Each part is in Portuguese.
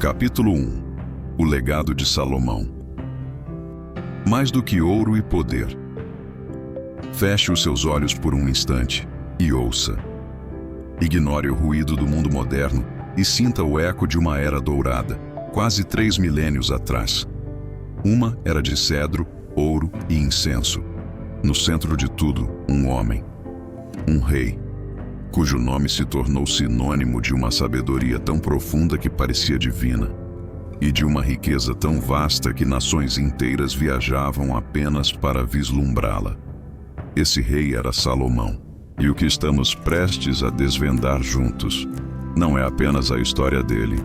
Capítulo 1. O legado de Salomão. Mais do que ouro e poder. Feche os seus olhos por um instante e ouça. Ignore o ruído do mundo moderno e sinta o eco de uma era dourada, quase 3 milênios atrás. Uma era de cedro, ouro e incenso. No centro de tudo, um homem. Um rei, cujo nome se tornou sinônimo de uma sabedoria tão profunda que parecia divina, e de uma riqueza tão vasta que nações inteiras viajavam apenas para vislumbrá-la. Esse rei era Salomão, e o que estamos prestes a desvendar juntos não é apenas a história dele,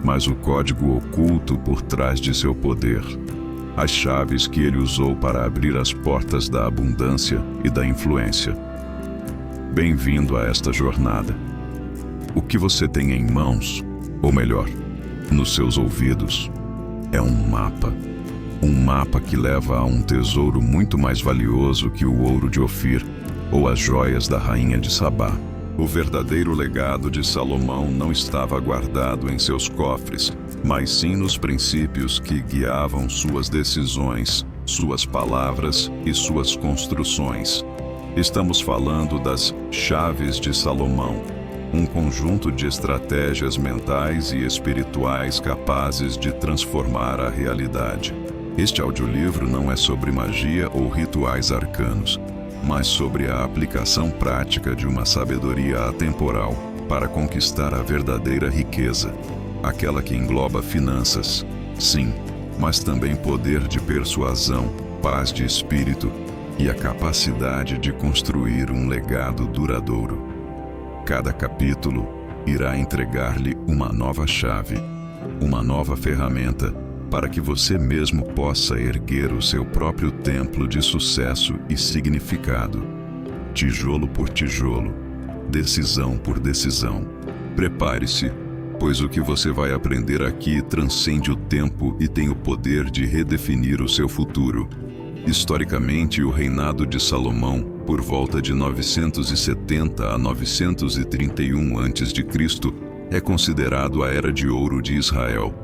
mas o código oculto por trás de seu poder, as chaves que ele usou para abrir as portas da abundância e da influência. Bem-vindo a esta jornada. O que você tem em mãos, ou melhor, nos seus ouvidos, é um mapa. Um mapa que leva a um tesouro muito mais valioso que o ouro de Ofir ou as joias da rainha de Sabá. O verdadeiro legado de Salomão não estava guardado em seus cofres, mas sim nos princípios que guiavam suas decisões, suas palavras e suas construções. Estamos falando das chaves de Salomão, um conjunto de estratégias mentais e espirituais capazes de transformar a realidade. Este audiolivro não é sobre magia ou rituais arcanos, mas sobre a aplicação prática de uma sabedoria atemporal para conquistar a verdadeira riqueza, aquela que engloba finanças, sim, mas também poder de persuasão, paz de espírito e a capacidade de construir um legado duradouro. Cada capítulo irá entregar-lhe uma nova chave, uma nova ferramenta para que você mesmo possa erguer o seu próprio templo de sucesso e significado. Tijolo por tijolo, decisão por decisão. Prepare-se, pois o que você vai aprender aqui transcende o tempo e tem o poder de redefinir o seu futuro. Historicamente, o reinado de Salomão, por volta de 970 a 931 a.C., é considerado a Era de Ouro de Israel.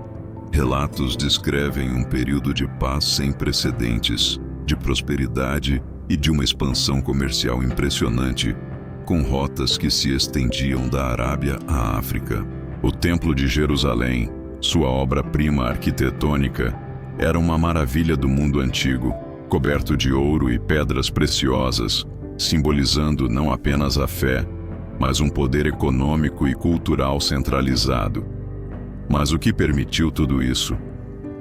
Relatos descrevem um período de paz sem precedentes, de prosperidade e de uma expansão comercial impressionante, com rotas que se estendiam da Arábia à África. O Templo de Jerusalém, sua obra-prima arquitetônica, era uma maravilha do mundo antigo, coberto de ouro e pedras preciosas, simbolizando não apenas a fé, mas um poder econômico e cultural centralizado. Mas o que permitiu tudo isso?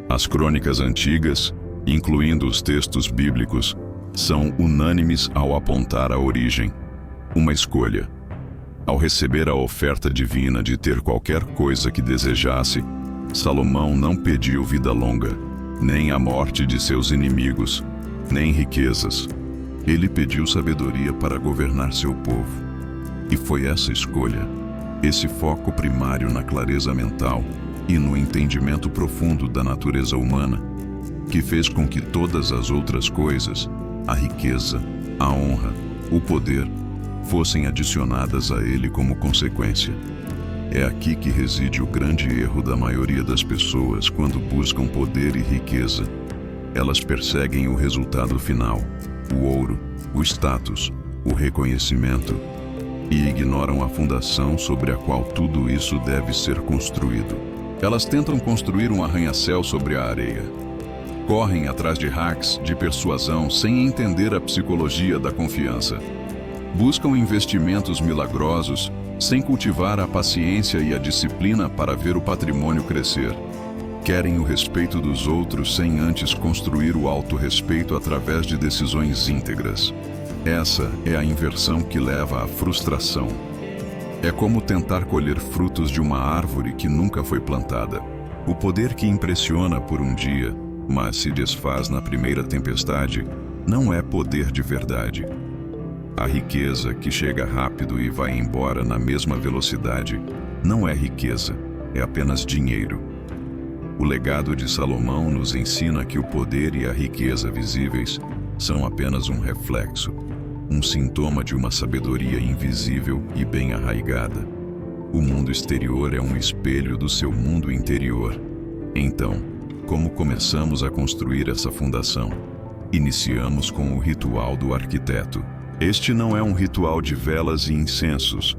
As crônicas antigas, incluindo os textos bíblicos, são unânimes ao apontar a origem. Uma escolha. Ao receber a oferta divina de ter qualquer coisa que desejasse, Salomão não pediu vida longa, nem a morte de seus inimigos, nem riquezas. Ele pediu sabedoria para governar seu povo. E foi essa escolha, esse foco primário na clareza mental e no entendimento profundo da natureza humana, que fez com que todas as outras coisas, a riqueza, a honra, o poder, fossem adicionadas a ele como consequência. É aqui que reside o grande erro da maioria das pessoas quando buscam poder e riqueza. Elas perseguem o resultado final, o ouro, o status, o reconhecimento, e ignoram a fundação sobre a qual tudo isso deve ser construído. Elas tentam construir um arranha-céu sobre a areia. Correm atrás de hacks de persuasão sem entender a psicologia da confiança. Buscam investimentos milagrosos sem cultivar a paciência e a disciplina para ver o patrimônio crescer. Querem o respeito dos outros sem antes construir o autorrespeito através de decisões íntegras. Essa é a inversão que leva à frustração. É como tentar colher frutos de uma árvore que nunca foi plantada. O poder que impressiona por um dia, mas se desfaz na primeira tempestade, não é poder de verdade. A riqueza que chega rápido e vai embora na mesma velocidade não é riqueza, é apenas dinheiro. O legado de Salomão nos ensina que o poder e a riqueza visíveis são apenas um reflexo, um sintoma de uma sabedoria invisível e bem arraigada. O mundo exterior é um espelho do seu mundo interior. Então, como começamos a construir essa fundação? Iniciamos com o ritual do arquiteto. Este não é um ritual de velas e incensos,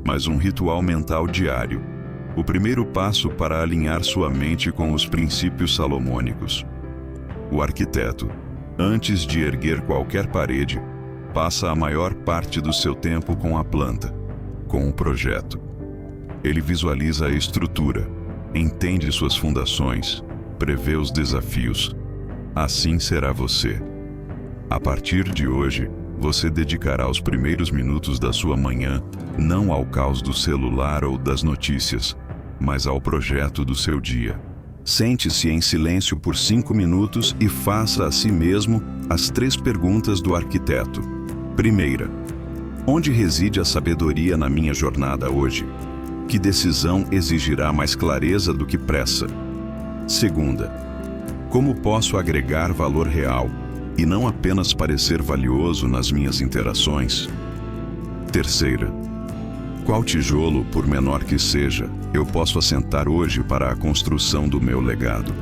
mas um ritual mental diário. O primeiro passo para alinhar sua mente com os princípios salomônicos. O arquiteto, antes de erguer qualquer parede, passa a maior parte do seu tempo com a planta, com o projeto. Ele visualiza a estrutura, entende suas fundações, prevê os desafios. Assim será você. A partir de hoje, você dedicará os primeiros minutos da sua manhã não ao caos do celular ou das notícias, mas ao projeto do seu dia. Sente-se em silêncio por 5 minutos e faça a si mesmo as 3 perguntas do arquiteto. Primeira: onde reside a sabedoria na minha jornada hoje? Que decisão exigirá mais clareza do que pressa? Segunda: como posso agregar valor real e não apenas parecer valioso nas minhas interações? Terceira: qual tijolo, por menor que seja, eu posso assentar hoje para a construção do meu legado?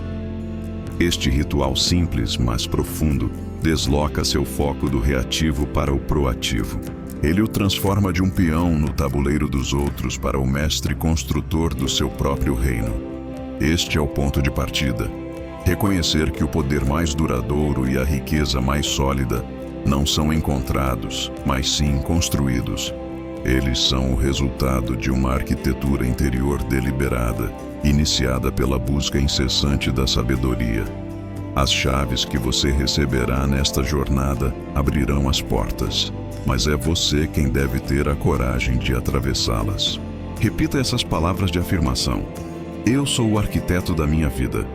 Este ritual simples, mas profundo, desloca seu foco do reativo para o proativo. Ele o transforma de um peão no tabuleiro dos outros para o mestre construtor do seu próprio reino. Este é o ponto de partida. Reconhecer que o poder mais duradouro e a riqueza mais sólida não são encontrados, mas sim construídos. Eles são o resultado de uma arquitetura interior deliberada, iniciada pela busca incessante da sabedoria. As chaves que você receberá nesta jornada abrirão as portas, mas é você quem deve ter a coragem de atravessá-las. Repita essas palavras de afirmação. Eu sou o arquiteto da minha vida.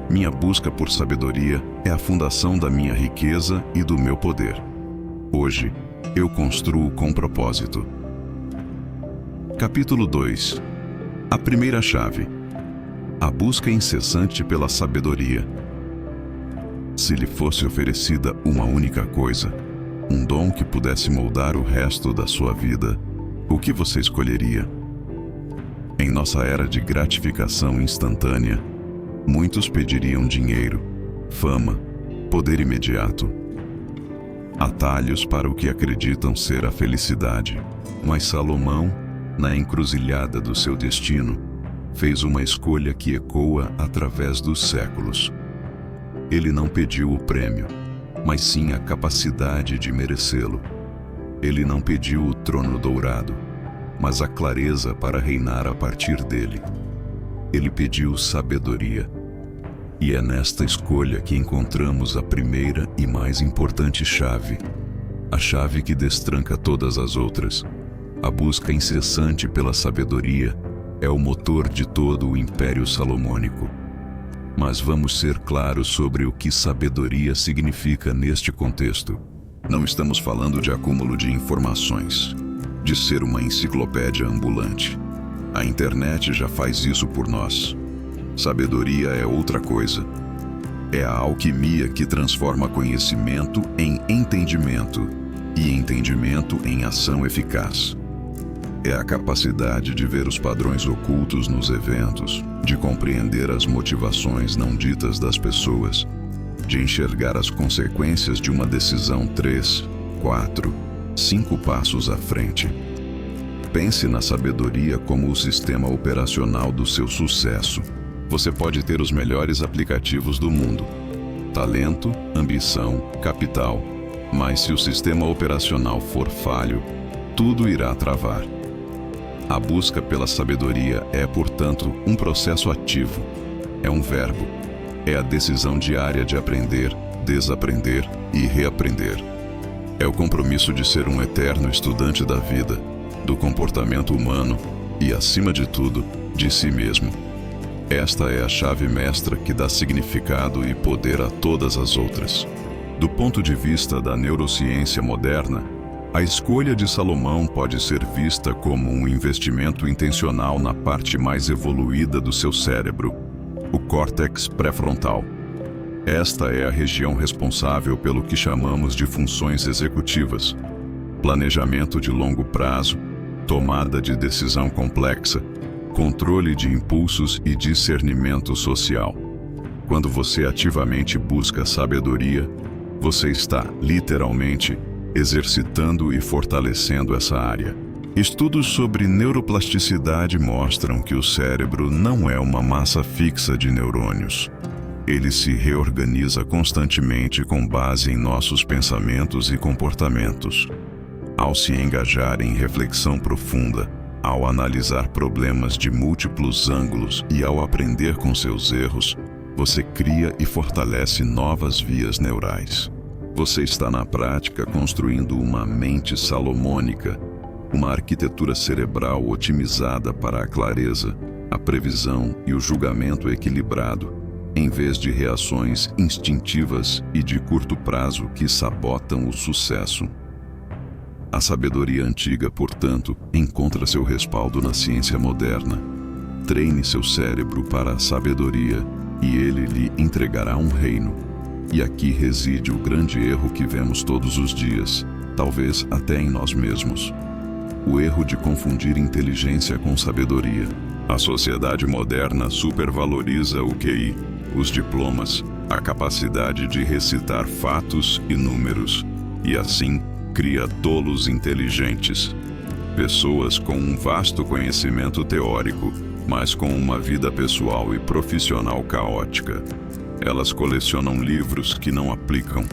Minha busca por sabedoria é a fundação da minha riqueza e do meu poder. Hoje, eu construo com propósito. Capítulo 2. A primeira chave. A busca incessante pela sabedoria. Se lhe fosse oferecida uma única coisa, um dom que pudesse moldar o resto da sua vida, o que você escolheria? Em nossa era de gratificação instantânea, muitos pediriam dinheiro, fama, poder imediato. Atalhos para o que acreditam ser a felicidade. Mas Salomão, na encruzilhada do seu destino, fez uma escolha que ecoa através dos séculos. Ele não pediu o prêmio, mas sim a capacidade de merecê-lo. Ele não pediu o trono dourado, mas a clareza para reinar a partir dele. Ele pediu sabedoria. E é nesta escolha que encontramos a primeira e mais importante chave, a chave que destranca todas as outras. A busca incessante pela sabedoria é o motor de todo o Império Salomônico. Mas vamos ser claros sobre o que sabedoria significa neste contexto. Não estamos falando de acúmulo de informações, de ser uma enciclopédia ambulante. A internet já faz isso por nós. Sabedoria é outra coisa. É a alquimia que transforma conhecimento em entendimento e entendimento em ação eficaz. É a capacidade de ver os padrões ocultos nos eventos, de compreender as motivações não ditas das pessoas, de enxergar as consequências de uma decisão 3, 4, 5 passos à frente. Pense na sabedoria como o sistema operacional do seu sucesso. Você pode ter os melhores aplicativos do mundo, talento, ambição, capital, mas se o sistema operacional for falho, tudo irá travar. A busca pela sabedoria é, portanto, um processo ativo. É um verbo. É a decisão diária de aprender, desaprender e reaprender. É o compromisso de ser um eterno estudante da vida, do comportamento humano e, acima de tudo, de si mesmo. Esta é a chave mestra que dá significado e poder a todas as outras. Do ponto de vista da neurociência moderna, a escolha de Salomão pode ser vista como um investimento intencional na parte mais evoluída do seu cérebro, o córtex pré-frontal. Esta é a região responsável pelo que chamamos de funções executivas, planejamento de longo prazo, tomada de decisão complexa, controle de impulsos e discernimento social. Quando você ativamente busca sabedoria, você está, literalmente, exercitando e fortalecendo essa área. Estudos sobre neuroplasticidade mostram que o cérebro não é uma massa fixa de neurônios. Ele se reorganiza constantemente com base em nossos pensamentos e comportamentos. Ao se engajar em reflexão profunda, ao analisar problemas de múltiplos ângulos e ao aprender com seus erros, você cria e fortalece novas vias neurais. Você está na prática construindo uma mente salomônica, uma arquitetura cerebral otimizada para a clareza, a previsão e o julgamento equilibrado, em vez de reações instintivas e de curto prazo que sabotam o sucesso. A sabedoria antiga, portanto, encontra seu respaldo na ciência moderna. Treine seu cérebro para a sabedoria e ele lhe entregará um reino. E aqui reside o grande erro que vemos todos os dias, talvez até em nós mesmos. O erro de confundir inteligência com sabedoria. A sociedade moderna supervaloriza o QI, os diplomas, a capacidade de recitar fatos e números, e assim cria tolos inteligentes. Pessoas com um vasto conhecimento teórico, mas com uma vida pessoal e profissional caótica. Elas colecionam livros que não aplicam,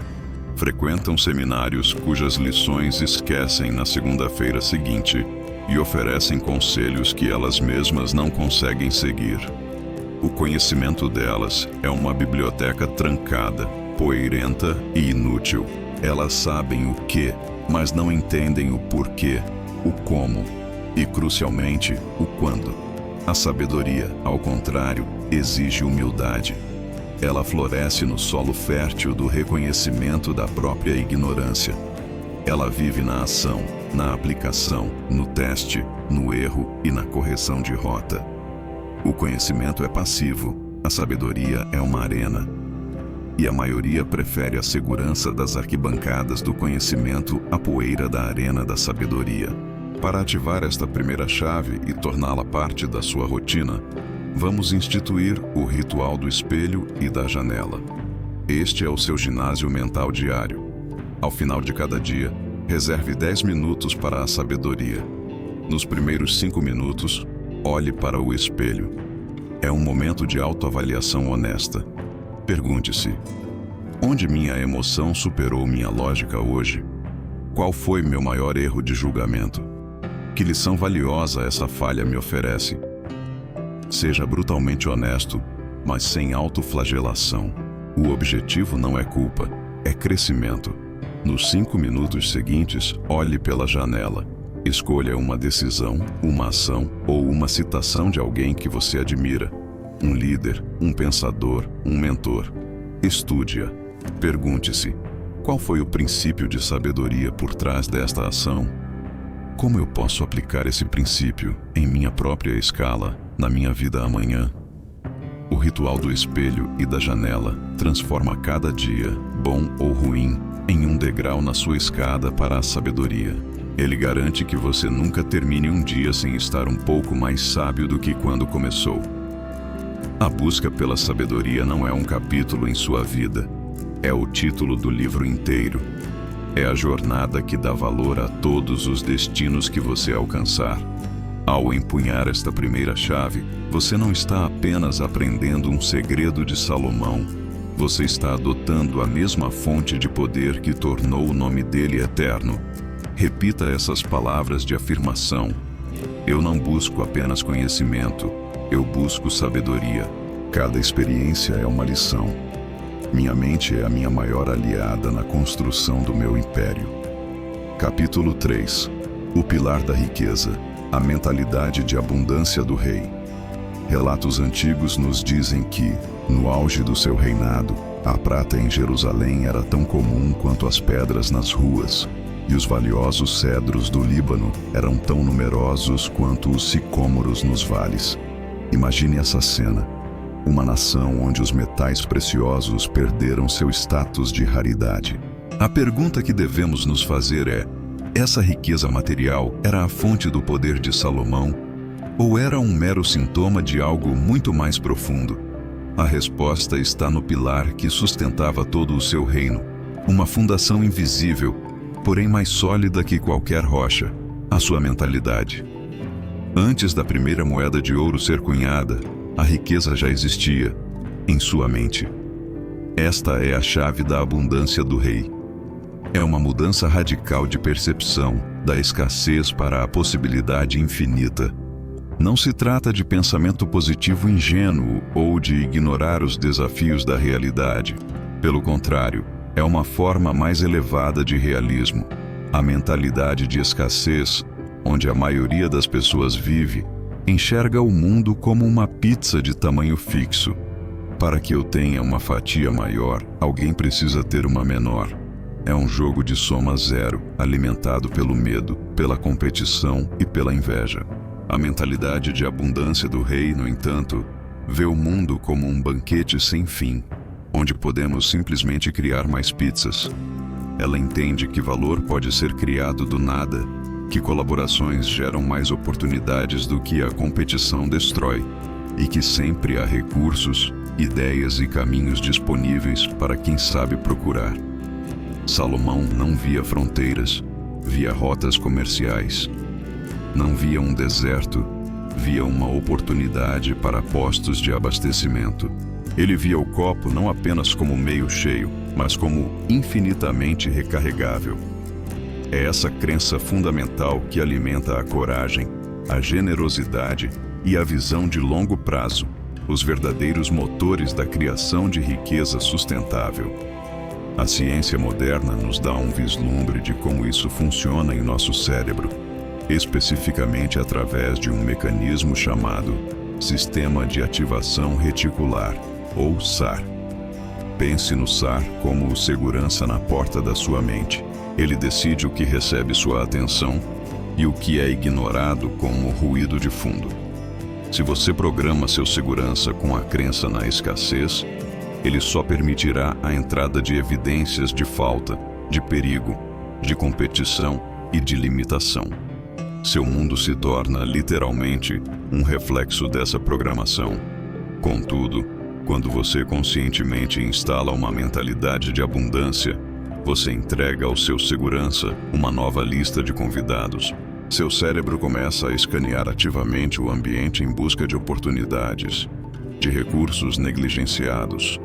frequentam seminários cujas lições esquecem na segunda-feira seguinte e oferecem conselhos que elas mesmas não conseguem seguir. O conhecimento delas é uma biblioteca trancada, poeirenta e inútil. Elas sabem o que, mas não entendem o porquê, o como e, crucialmente, o quando. A sabedoria, ao contrário, exige humildade. Ela floresce no solo fértil do reconhecimento da própria ignorância. Ela vive na ação, na aplicação, no teste, no erro e na correção de rota. O conhecimento é passivo, a sabedoria é uma arena. E a maioria prefere a segurança das arquibancadas do conhecimento à poeira da arena da sabedoria. Para ativar esta primeira chave e torná-la parte da sua rotina, vamos instituir o ritual do espelho e da janela. Este é o seu ginásio mental diário. Ao final de cada dia, reserve 10 minutos para a sabedoria. Nos primeiros 5 minutos, olhe para o espelho. É um momento de autoavaliação honesta. Pergunte-se: onde minha emoção superou minha lógica hoje? Qual foi meu maior erro de julgamento? Que lição valiosa essa falha me oferece? Seja brutalmente honesto, mas sem autoflagelação. O objetivo não é culpa, é crescimento. Nos 5 minutos seguintes, olhe pela janela. Escolha uma decisão, uma ação ou uma citação de alguém que você admira. Um líder, um pensador, um mentor. Estude-a. Pergunte-se: qual foi o princípio de sabedoria por trás desta ação? Como eu posso aplicar esse princípio em minha própria escala, na minha vida amanhã? O ritual do espelho e da janela transforma cada dia, bom ou ruim, em um degrau na sua escada para a sabedoria. Ele garante que você nunca termine um dia sem estar um pouco mais sábio do que quando começou. A busca pela sabedoria não é um capítulo em sua vida, é o título do livro inteiro. É a jornada que dá valor a todos os destinos que você alcançar. Ao empunhar esta primeira chave, você não está apenas aprendendo um segredo de Salomão, você está adotando a mesma fonte de poder que tornou o nome dele eterno. Repita essas palavras de afirmação: eu não busco apenas conhecimento, eu busco sabedoria. Cada experiência é uma lição. Minha mente é a minha maior aliada na construção do meu império. Capítulo 3. O pilar da riqueza, a mentalidade de abundância do rei. Relatos antigos nos dizem que, no auge do seu reinado, a prata em Jerusalém era tão comum quanto as pedras nas ruas, e os valiosos cedros do Líbano eram tão numerosos quanto os sicômoros nos vales. Imagine essa cena. Uma nação onde os metais preciosos perderam seu status de raridade. A pergunta que devemos nos fazer é: Essa riqueza material era a fonte do poder de Salomão ou era um mero sintoma de algo muito mais profundo? A resposta está no pilar que sustentava todo o seu reino, uma fundação invisível, porém mais sólida que qualquer rocha, a sua mentalidade. Antes da primeira moeda de ouro ser cunhada, a riqueza já existia em sua mente. Esta é a chave da abundância do rei. É uma mudança radical de percepção da escassez para a possibilidade infinita. Não se trata de pensamento positivo ingênuo ou de ignorar os desafios da realidade. Pelo contrário, é uma forma mais elevada de realismo. A mentalidade de escassez, onde a maioria das pessoas vive, enxerga o mundo como uma pizza de tamanho fixo. Para que eu tenha uma fatia maior, alguém precisa ter uma menor. É um jogo de soma zero, alimentado pelo medo, pela competição e pela inveja. A mentalidade de abundância do rei, no entanto, vê o mundo como um banquete sem fim, onde podemos simplesmente criar mais pizzas. Ela entende que valor pode ser criado do nada, que colaborações geram mais oportunidades do que a competição destrói, e que sempre há recursos, ideias e caminhos disponíveis para quem sabe procurar. Salomão não via fronteiras, via rotas comerciais. Não via um deserto, via uma oportunidade para postos de abastecimento. Ele via o copo não apenas como meio cheio, mas como infinitamente recarregável. É essa crença fundamental que alimenta a coragem, a generosidade e a visão de longo prazo, os verdadeiros motores da criação de riqueza sustentável. A ciência moderna nos dá um vislumbre de como isso funciona em nosso cérebro, especificamente através de um mecanismo chamado Sistema de Ativação Reticular, ou SAR. Pense no SAR como o segurança na porta da sua mente. Ele decide o que recebe sua atenção e o que é ignorado como ruído de fundo. Se você programa seu segurança com a crença na escassez, ele só permitirá a entrada de evidências de falta, de perigo, de competição e de limitação. Seu mundo se torna, literalmente, um reflexo dessa programação. Contudo, quando você conscientemente instala uma mentalidade de abundância, você entrega ao seu segurança uma nova lista de convidados. Seu cérebro começa a escanear ativamente o ambiente em busca de oportunidades, de recursos negligenciados,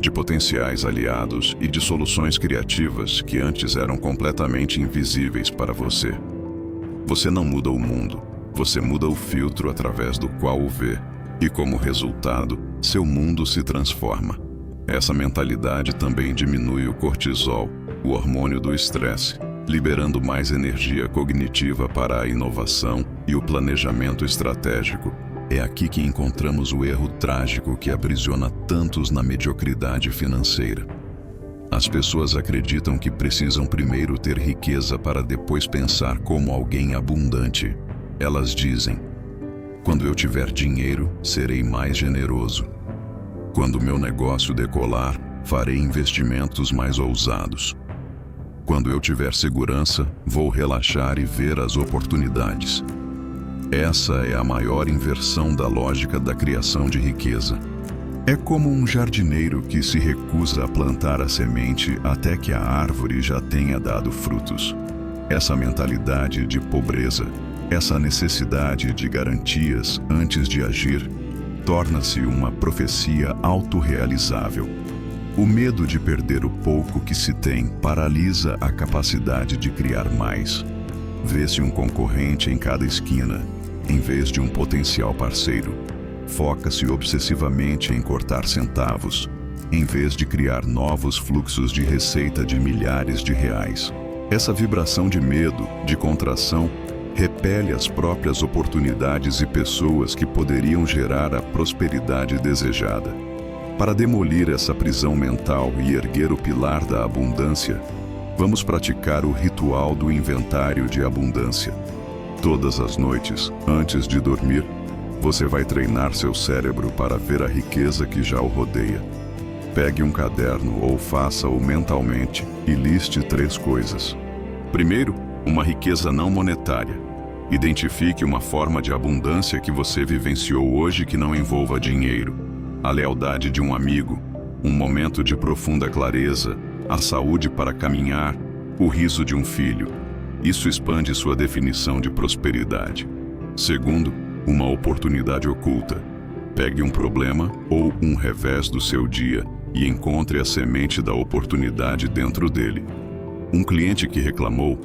de potenciais aliados e de soluções criativas que antes eram completamente invisíveis para você. Você não muda o mundo, você muda o filtro através do qual o vê, e como resultado, seu mundo se transforma. Essa mentalidade também diminui o cortisol, o hormônio do estresse, liberando mais energia cognitiva para a inovação e o planejamento estratégico. É aqui que encontramos o erro trágico que aprisiona tantos na mediocridade financeira. As pessoas acreditam que precisam primeiro ter riqueza para depois pensar como alguém abundante. Elas dizem: quando eu tiver dinheiro, serei mais generoso. Quando meu negócio decolar, farei investimentos mais ousados. Quando eu tiver segurança, vou relaxar e ver as oportunidades. Essa é a maior inversão da lógica da criação de riqueza. É como um jardineiro que se recusa a plantar a semente até que a árvore já tenha dado frutos. Essa mentalidade de pobreza, essa necessidade de garantias antes de agir, torna-se uma profecia autorrealizável. O medo de perder o pouco que se tem paralisa a capacidade de criar mais. Vê-se um concorrente em cada esquina, em vez de um potencial parceiro. Foca-se obsessivamente em cortar centavos, em vez de criar novos fluxos de receita de milhares de reais. Essa vibração de medo, de contração, repele as próprias oportunidades e pessoas que poderiam gerar a prosperidade desejada. Para demolir essa prisão mental e erguer o pilar da abundância, vamos praticar o ritual do inventário de abundância. Todas as noites, antes de dormir, você vai treinar seu cérebro para ver a riqueza que já o rodeia. Pegue um caderno ou faça-o mentalmente e liste 3 coisas. Primeiro, Uma riqueza não monetária. Identifique uma forma de abundância que você vivenciou hoje que não envolva dinheiro. A lealdade de um amigo, um momento de profunda clareza, a saúde para caminhar, o riso de um filho. Isso expande sua definição de prosperidade. Segundo, uma oportunidade oculta. Pegue um problema ou um revés do seu dia e encontre a semente da oportunidade dentro dele. Um cliente que reclamou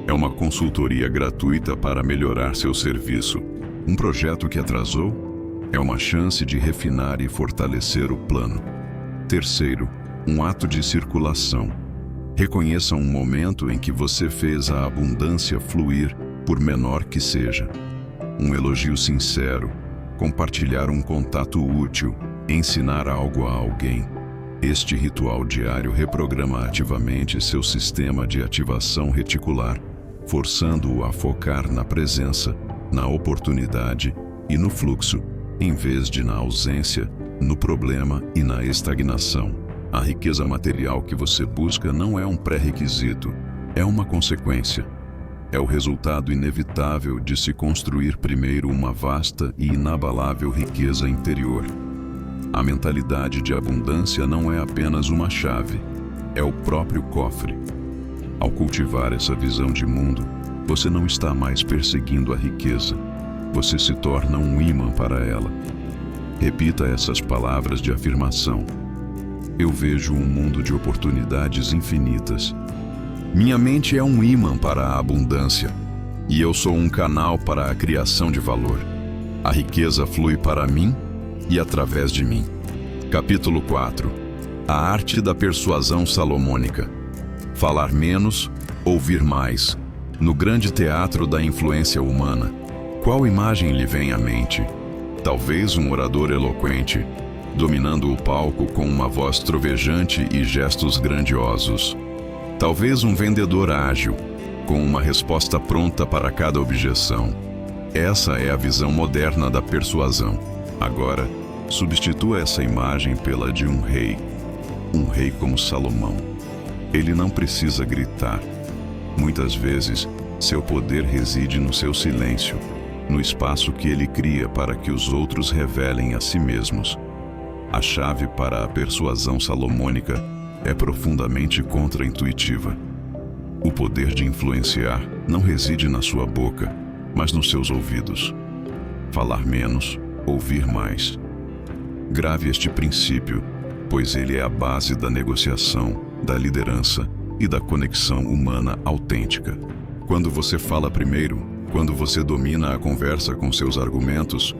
é uma consultoria gratuita para melhorar seu serviço. Um projeto que atrasou é uma chance de refinar e fortalecer o plano. Terceiro, um ato de circulação. Reconheça um momento em que você fez a abundância fluir, por menor que seja. Um elogio sincero, compartilhar um contato útil, ensinar algo a alguém. Este ritual diário reprograma ativamente seu sistema de ativação reticular, forçando-o a focar na presença, na oportunidade e no fluxo, em vez de na ausência, no problema e na estagnação. A riqueza material que você busca não é um pré-requisito, é uma consequência. É o resultado inevitável de se construir primeiro uma vasta e inabalável riqueza interior. A mentalidade de abundância não é apenas uma chave, é o próprio cofre. Ao cultivar essa visão de mundo, você não está mais perseguindo a riqueza, você se torna um ímã para ela. Repita essas palavras de afirmação. Eu vejo um mundo de oportunidades infinitas. Minha mente é um ímã para a abundância, e eu sou um canal para a criação de valor. A riqueza flui para mim e através de mim. Capítulo 4. A arte da persuasão salomônica. Falar menos, ouvir mais. No grande teatro da influência humana, qual imagem lhe vem à mente? Talvez um orador eloquente, dominando o palco com uma voz trovejante e gestos grandiosos. Talvez um vendedor ágil, com uma resposta pronta para cada objeção. Essa é a visão moderna da persuasão. Agora, substitua essa imagem pela de um rei como Salomão. Ele não precisa gritar. Muitas vezes, seu poder reside no seu silêncio, no espaço que ele cria para que os outros revelem a si mesmos. A chave para a persuasão salomônica é profundamente contraintuitiva. O poder de influenciar não reside na sua boca, mas nos seus ouvidos. Falar menos, ouvir mais. Grave este princípio, pois ele é a base da negociação, da liderança e da conexão humana autêntica. Quando você fala primeiro, quando você domina a conversa com seus argumentos,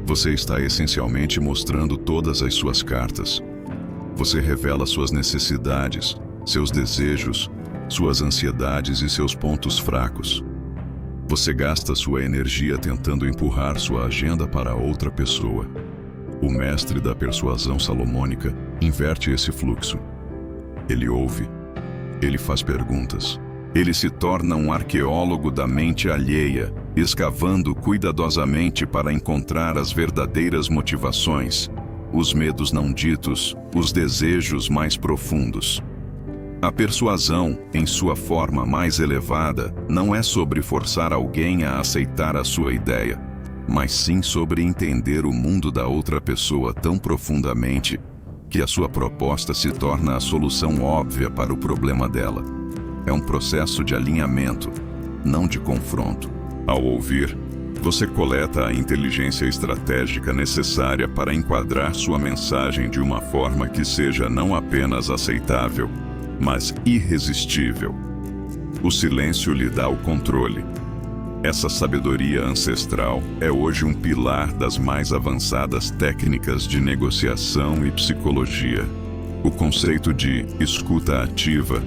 você está essencialmente mostrando todas as suas cartas. Você revela suas necessidades, seus desejos, suas ansiedades e seus pontos fracos. Você gasta sua energia tentando empurrar sua agenda para outra pessoa. O mestre da persuasão salomônica inverte esse fluxo. Ele ouve. Ele faz perguntas. Ele se torna um arqueólogo da mente alheia, escavando cuidadosamente para encontrar as verdadeiras motivações, os medos não ditos, os desejos mais profundos. A persuasão, em sua forma mais elevada, não é sobre forçar alguém a aceitar a sua ideia, mas sim sobre entender o mundo da outra pessoa tão profundamente que a sua proposta se torna a solução óbvia para o problema dela. É um processo de alinhamento, não de confronto. Ao ouvir, você coleta a inteligência estratégica necessária para enquadrar sua mensagem de uma forma que seja não apenas aceitável, mas irresistível. O silêncio lhe dá o controle. Essa sabedoria ancestral é hoje um pilar das mais avançadas técnicas de negociação e psicologia. O conceito de escuta ativa,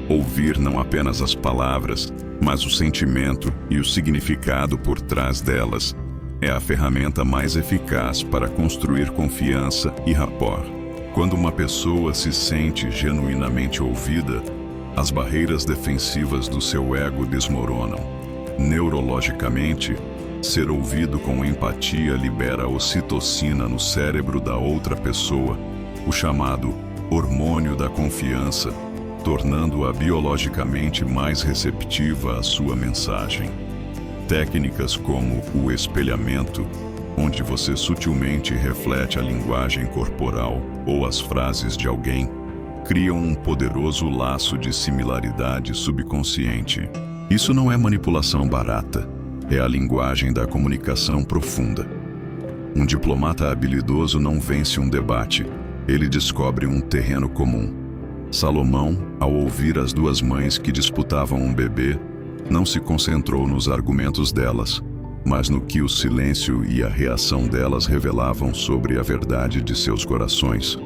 ouvir não apenas as palavras, mas o sentimento e o significado por trás delas, é a ferramenta mais eficaz para construir confiança e rapport. Quando uma pessoa se sente genuinamente ouvida, as barreiras defensivas do seu ego desmoronam. Neurologicamente, ser ouvido com empatia libera ocitocina no cérebro da outra pessoa, o chamado hormônio da confiança, tornando-a biologicamente mais receptiva à sua mensagem. Técnicas como o espelhamento, onde você sutilmente reflete a linguagem corporal ou as frases de alguém, criam um poderoso laço de similaridade subconsciente. Isso não é manipulação barata, é a linguagem da comunicação profunda. Um diplomata habilidoso não vence um debate, ele descobre um terreno comum. Salomão, ao ouvir as duas mães que disputavam um bebê, não se concentrou nos argumentos delas, mas no que o silêncio e a reação delas revelavam sobre a verdade de seus corações.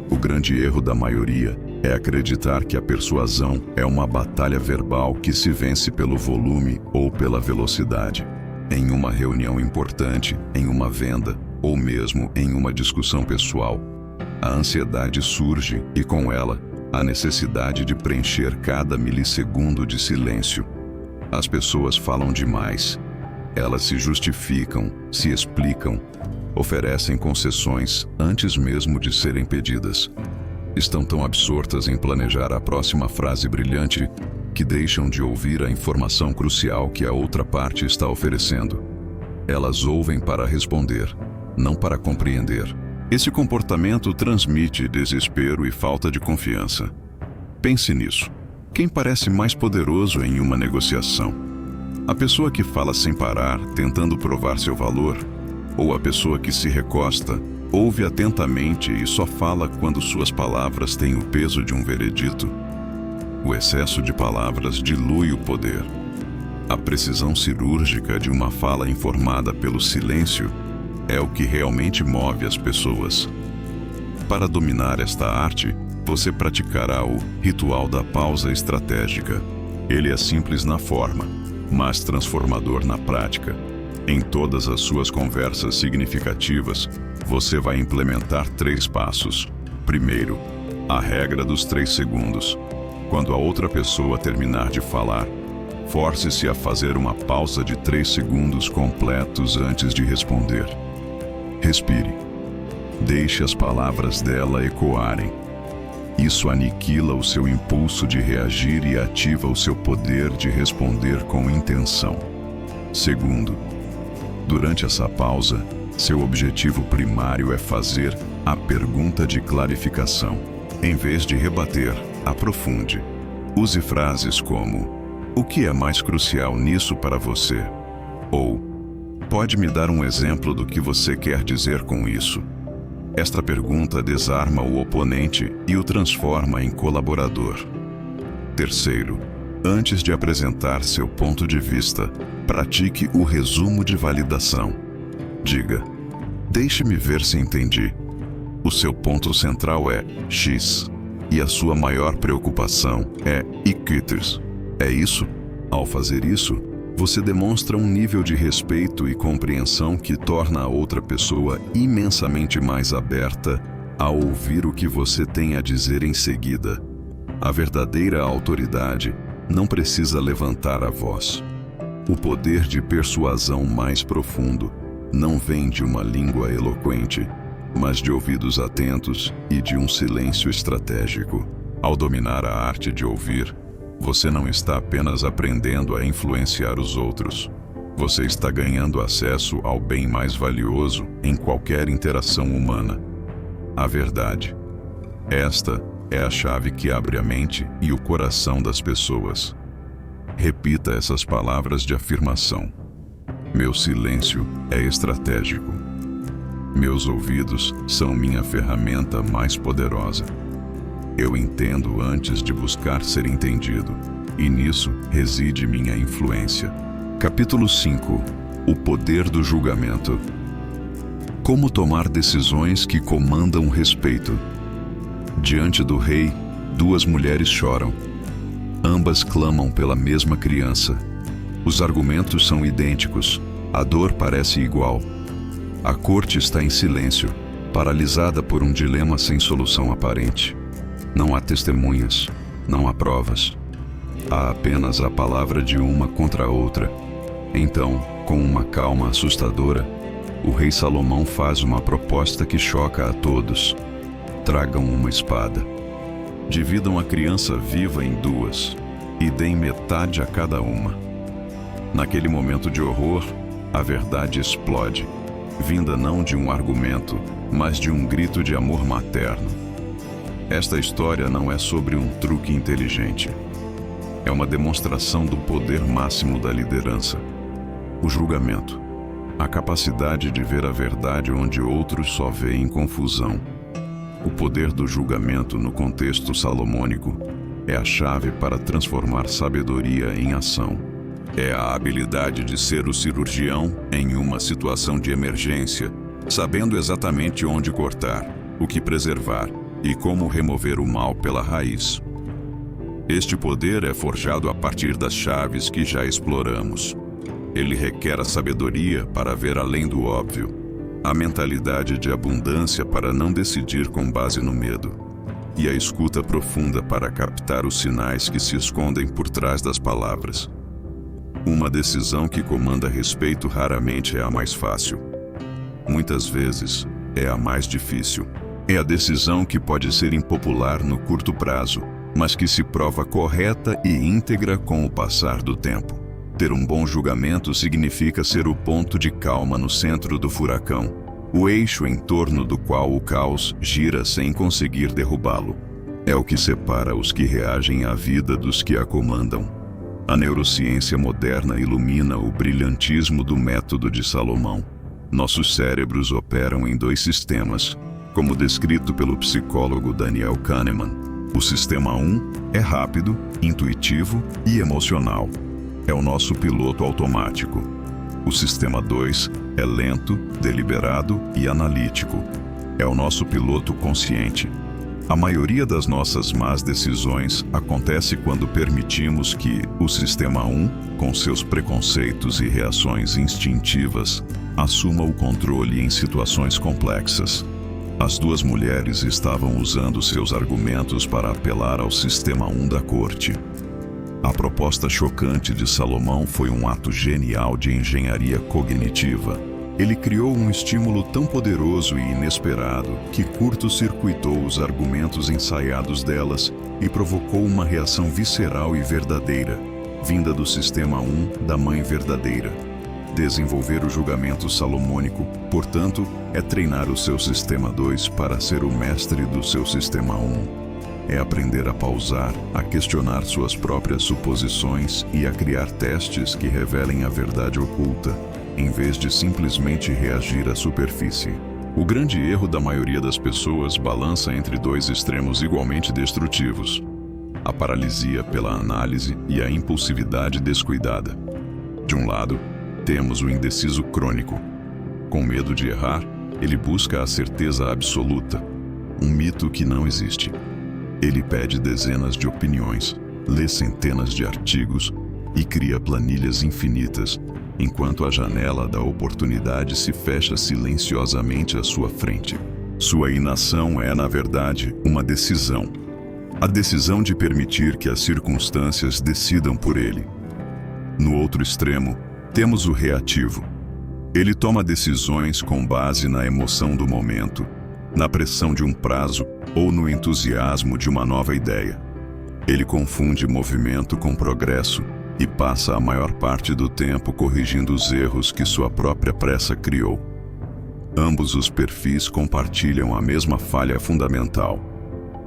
O grande erro da maioria é acreditar que a persuasão é uma batalha verbal que se vence pelo volume ou pela velocidade. Em uma reunião importante, em uma venda ou mesmo em uma discussão pessoal, a ansiedade surge e, com ela, a necessidade de preencher cada milissegundo de silêncio. As pessoas falam demais. Elas se justificam, se explicam, oferecem concessões antes mesmo de serem pedidas. Estão tão absortas em planejar a próxima frase brilhante que deixam de ouvir a informação crucial que a outra parte está oferecendo. Elas ouvem para responder, não para compreender. Esse comportamento transmite desespero e falta de confiança. Pense nisso. Quem parece mais poderoso em uma negociação? A pessoa que fala sem parar, tentando provar seu valor, ou a pessoa que se recosta, ouve atentamente e só fala quando suas palavras têm o peso de um veredito? O excesso de palavras dilui o poder. A precisão cirúrgica de uma fala informada pelo silêncio é o que realmente move as pessoas. Para dominar esta arte, você praticará o ritual da pausa estratégica. Ele é simples na forma, mas transformador na prática. Em todas as suas conversas significativas, você vai implementar 3 passos. Primeiro, a regra dos 3 segundos. Quando a outra pessoa terminar de falar, force-se a fazer uma pausa de 3 segundos completos antes de responder. Respire. Deixe as palavras dela ecoarem. Isso aniquila o seu impulso de reagir e ativa o seu poder de responder com intenção. Segundo, durante essa pausa, seu objetivo primário é fazer a pergunta de clarificação. Em vez de rebater, aprofunde. Use frases como: "O que é mais crucial nisso para você?" Ou "Pode me dar um exemplo do que você quer dizer com isso?" Esta pergunta desarma o oponente e o transforma em colaborador. Terceiro, antes de apresentar seu ponto de vista, pratique o resumo de validação. Diga: "Deixe-me ver se entendi. O seu ponto central é X, e a sua maior preocupação é Y. É isso?" Ao fazer isso, você demonstra um nível de respeito e compreensão que torna a outra pessoa imensamente mais aberta a ouvir o que você tem a dizer em seguida. A verdadeira autoridade não precisa levantar a voz. O poder de persuasão mais profundo não vem de uma língua eloquente, mas de ouvidos atentos e de um silêncio estratégico. Ao dominar a arte de ouvir, você não está apenas aprendendo a influenciar os outros. Você está ganhando acesso ao bem mais valioso em qualquer interação humana: a verdade. Esta é a chave que abre a mente e o coração das pessoas. Repita essas palavras de afirmação: "Meu silêncio é estratégico. Meus ouvidos são minha ferramenta mais poderosa. Eu entendo antes de buscar ser entendido, e nisso reside minha influência." Capítulo 5. O poder do julgamento. Como tomar decisões que comandam respeito. Diante do rei, 2 mulheres choram. Ambas clamam pela mesma criança. Os argumentos são idênticos, a dor parece igual. A corte está em silêncio, paralisada por um dilema sem solução aparente. Não há testemunhas, não há provas. Há apenas a palavra de uma contra a outra. Então, com uma calma assustadora, o rei Salomão faz uma proposta que choca a todos: tragam uma espada. Dividam a criança viva em duas e deem metade a cada uma. Naquele momento de horror, a verdade explode, vinda não de um argumento, mas de um grito de amor materno. Esta história não é sobre um truque inteligente. É uma demonstração do poder máximo da liderança. O julgamento. A capacidade de ver a verdade onde outros só veem confusão. O poder do julgamento no contexto salomônico é a chave para transformar sabedoria em ação. É a habilidade de ser o cirurgião em uma situação de emergência, sabendo exatamente onde cortar, o que preservar e como remover o mal pela raiz. Este poder é forjado a partir das chaves que já exploramos. Ele requer a sabedoria para ver além do óbvio, a mentalidade de abundância para não decidir com base no medo, e a escuta profunda para captar os sinais que se escondem por trás das palavras. Uma decisão que comanda respeito raramente é a mais fácil. Muitas vezes, é a mais difícil. É a decisão que pode ser impopular no curto prazo, mas que se prova correta e íntegra com o passar do tempo. Ter um bom julgamento significa ser o ponto de calma no centro do furacão, o eixo em torno do qual o caos gira sem conseguir derrubá-lo. É o que separa os que reagem à vida dos que a comandam. A neurociência moderna ilumina o brilhantismo do método de Salomão. Nossos cérebros operam em dois sistemas, como descrito pelo psicólogo Daniel Kahneman. O sistema 1 é rápido, intuitivo e emocional. É o nosso piloto automático. O sistema 2 é lento, deliberado e analítico. É o nosso piloto consciente. A maioria das nossas más decisões acontece quando permitimos que o sistema 1, com seus preconceitos e reações instintivas, assuma o controle em situações complexas. As duas mulheres estavam usando seus argumentos para apelar ao sistema 1 da corte. A proposta chocante de Salomão foi um ato genial de engenharia cognitiva. Ele criou um estímulo tão poderoso e inesperado que curto-circuitou os argumentos ensaiados delas e provocou uma reação visceral e verdadeira, vinda do sistema 1 da mãe verdadeira. Desenvolver o julgamento salomônico, portanto, é treinar o seu sistema 2 para ser o mestre do seu sistema 1. É aprender a pausar, a questionar suas próprias suposições e a criar testes que revelem a verdade oculta, em vez de simplesmente reagir à superfície. O grande erro da maioria das pessoas balança entre dois extremos igualmente destrutivos: a paralisia pela análise e a impulsividade descuidada. De um lado, temos o indeciso crônico. Com medo de errar, ele busca a certeza absoluta, um mito que não existe. Ele pede dezenas de opiniões, lê centenas de artigos e cria planilhas infinitas, enquanto a janela da oportunidade se fecha silenciosamente à sua frente. Sua inação é, na verdade, uma decisão. A decisão de permitir que as circunstâncias decidam por ele. No outro extremo, temos o reativo. Ele toma decisões com base na emoção do momento, na pressão de um prazo ou no entusiasmo de uma nova ideia. Ele confunde movimento com progresso e passa a maior parte do tempo corrigindo os erros que sua própria pressa criou. Ambos os perfis compartilham a mesma falha fundamental: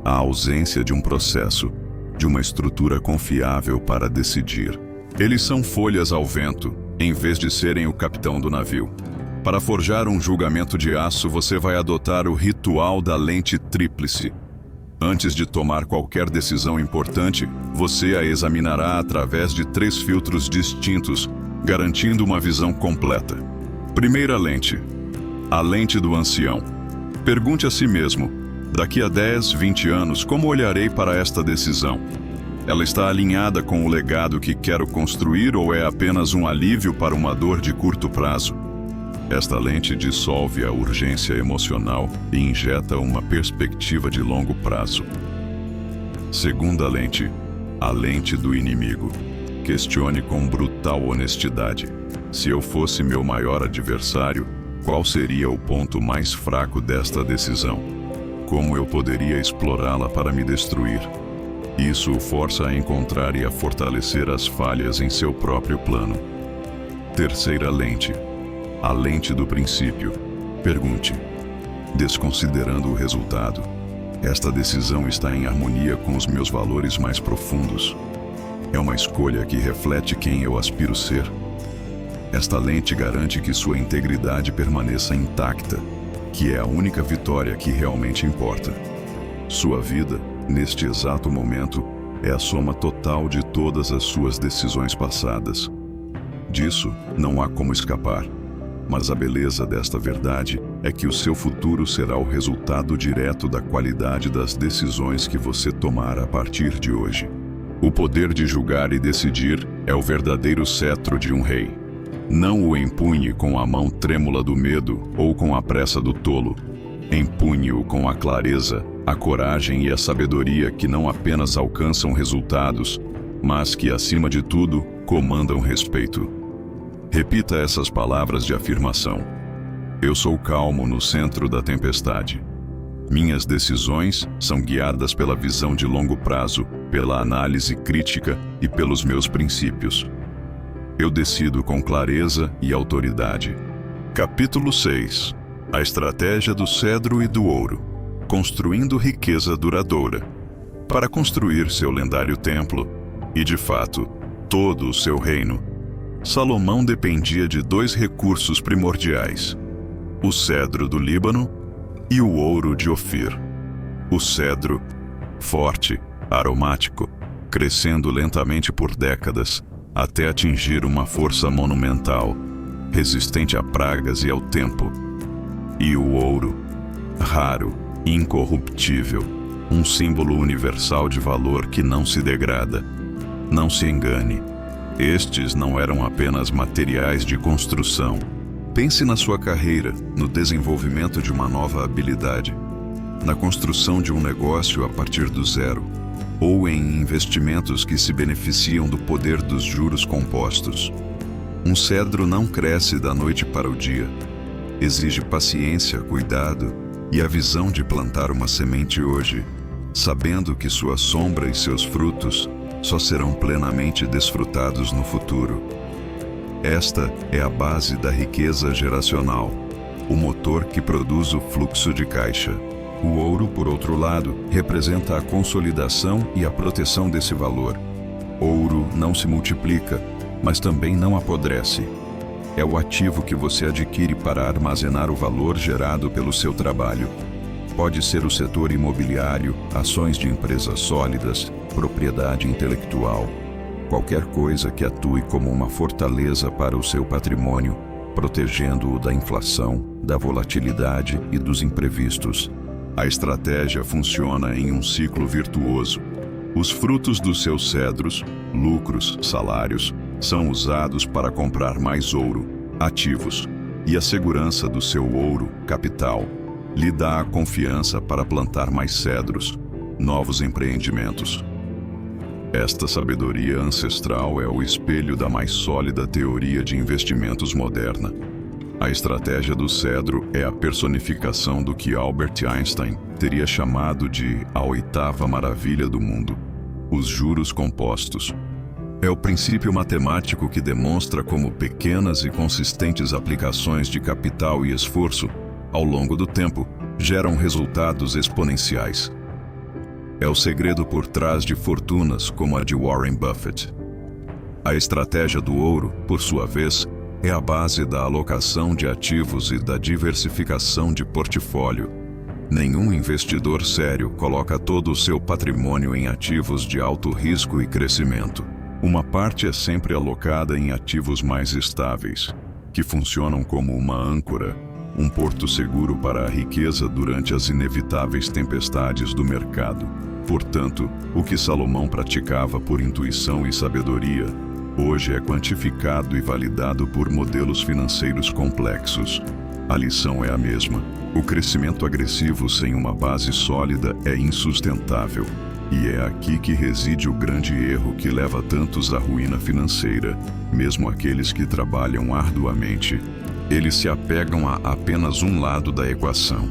a ausência de um processo, de uma estrutura confiável para decidir. Eles são folhas ao vento, em vez de serem o capitão do navio. Para forjar um julgamento de aço, você vai adotar o ritual da lente tríplice. Antes de tomar qualquer decisão importante, você a examinará através de 3 filtros distintos, garantindo uma visão completa. Primeira lente: a lente do ancião. Pergunte a si mesmo: daqui a 10, 20 anos, como olharei para esta decisão? Ela está alinhada com o legado que quero construir ou é apenas um alívio para uma dor de curto prazo? Esta lente dissolve a urgência emocional e injeta uma perspectiva de longo prazo. Segunda lente: a lente do inimigo. Questione com brutal honestidade: se eu fosse meu maior adversário, qual seria o ponto mais fraco desta decisão? como eu poderia explorá-la para me destruir. Isso o força a encontrar e a fortalecer as falhas em seu próprio plano. Terceira lente. A lente do princípio. Pergunte, desconsiderando o resultado, esta decisão está em harmonia com os meus valores mais profundos? É uma escolha que reflete quem eu aspiro ser? Esta lente garante que sua integridade permaneça intacta, que é a única vitória que realmente importa. Sua vida, neste exato momento, é a soma total de todas as suas decisões passadas. Disso não há como escapar, mas a beleza desta verdade é que o seu futuro será o resultado direto da qualidade das decisões que você tomar a partir de hoje. O poder de julgar e decidir é o verdadeiro cetro de um rei. Não o empunhe com a mão trêmula do medo ou com a pressa do tolo. Empunhe-o com a clareza, a coragem e a sabedoria que não apenas alcançam resultados, mas que, acima de tudo, comandam respeito. Repita essas palavras de afirmação. Eu sou calmo no centro da tempestade. Minhas decisões são guiadas pela visão de longo prazo, pela análise crítica e pelos meus princípios. Eu decido com clareza e autoridade. Capítulo 6. A estratégia do cedro e do ouro. Construindo riqueza duradoura. Para construir seu lendário templo, e de fato, todo o seu reino, Salomão dependia de dois recursos primordiais: o cedro do Líbano e o ouro de Ofir. O cedro, forte, aromático, crescendo lentamente por décadas, até atingir uma força monumental, resistente a pragas e ao tempo. E o ouro, raro, incorruptível, um símbolo universal de valor que não se degrada. Não se engane, estes não eram apenas materiais de construção. Pense na sua carreira, no desenvolvimento de uma nova habilidade, na construção de um negócio a partir do zero, ou em investimentos que se beneficiam do poder dos juros compostos. Um cedro não cresce da noite para o dia. Exige paciência, cuidado e a visão de plantar uma semente hoje, sabendo que sua sombra e seus frutos só serão plenamente desfrutados no futuro. Esta é a base da riqueza geracional, o motor que produz o fluxo de caixa. O ouro, por outro lado, representa a consolidação e a proteção desse valor. Ouro não se multiplica, mas também não apodrece. É o ativo que você adquire para armazenar o valor gerado pelo seu trabalho. Pode ser o setor imobiliário, ações de empresas sólidas, propriedade intelectual. Qualquer coisa que atue como uma fortaleza para o seu patrimônio, protegendo-o da inflação, da volatilidade e dos imprevistos. A estratégia funciona em um ciclo virtuoso. Os frutos dos seus cedros, lucros, salários, são usados para comprar mais ouro, ativos, e a segurança do seu ouro, capital, lhe dá a confiança para plantar mais cedros, novos empreendimentos. Esta sabedoria ancestral é o espelho da mais sólida teoria de investimentos moderna. A estratégia do cedro é a personificação do que Albert Einstein teria chamado de a oitava maravilha do mundo: os juros compostos. É o princípio matemático que demonstra como pequenas e consistentes aplicações de capital e esforço, ao longo do tempo, geram resultados exponenciais. É o segredo por trás de fortunas como a de Warren Buffett. A estratégia do ouro, por sua vez, é a base da alocação de ativos e da diversificação de portfólio. Nenhum investidor sério coloca todo o seu patrimônio em ativos de alto risco e crescimento. Uma parte é sempre alocada em ativos mais estáveis, que funcionam como uma âncora, um porto seguro para a riqueza durante as inevitáveis tempestades do mercado. Portanto, o que Salomão praticava por intuição e sabedoria, hoje é quantificado e validado por modelos financeiros complexos. A lição é a mesma. O crescimento agressivo sem uma base sólida é insustentável. E é aqui que reside o grande erro que leva tantos à ruína financeira, mesmo aqueles que trabalham arduamente. Eles se apegam a apenas um lado da equação.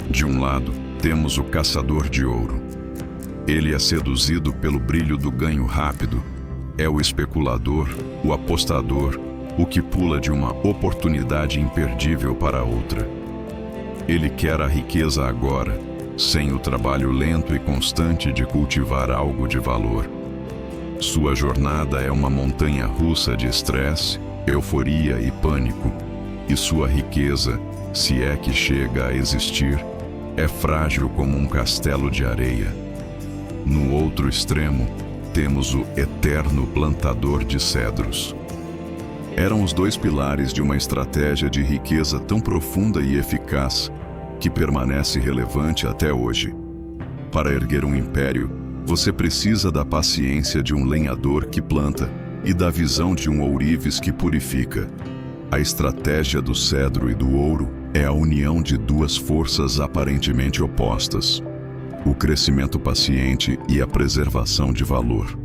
De um lado, Temos o caçador de ouro. Ele é seduzido pelo brilho do ganho rápido. É o especulador, o apostador, o que pula de uma oportunidade imperdível para outra. Ele quer a riqueza agora, sem o trabalho lento e constante de cultivar algo de valor. Sua jornada é uma montanha russa de estresse, euforia e pânico, e sua riqueza, se é que chega a existir, é frágil como um castelo de areia. No outro extremo, temos o eterno plantador de cedros. Eram os dois pilares de uma estratégia de riqueza tão profunda e eficaz que permanece relevante até hoje. Para erguer um império, você precisa da paciência de um lenhador que planta e da visão de um ourives que purifica. A estratégia do cedro e do ouro é a união de duas forças aparentemente opostas: o crescimento paciente e a preservação de valor.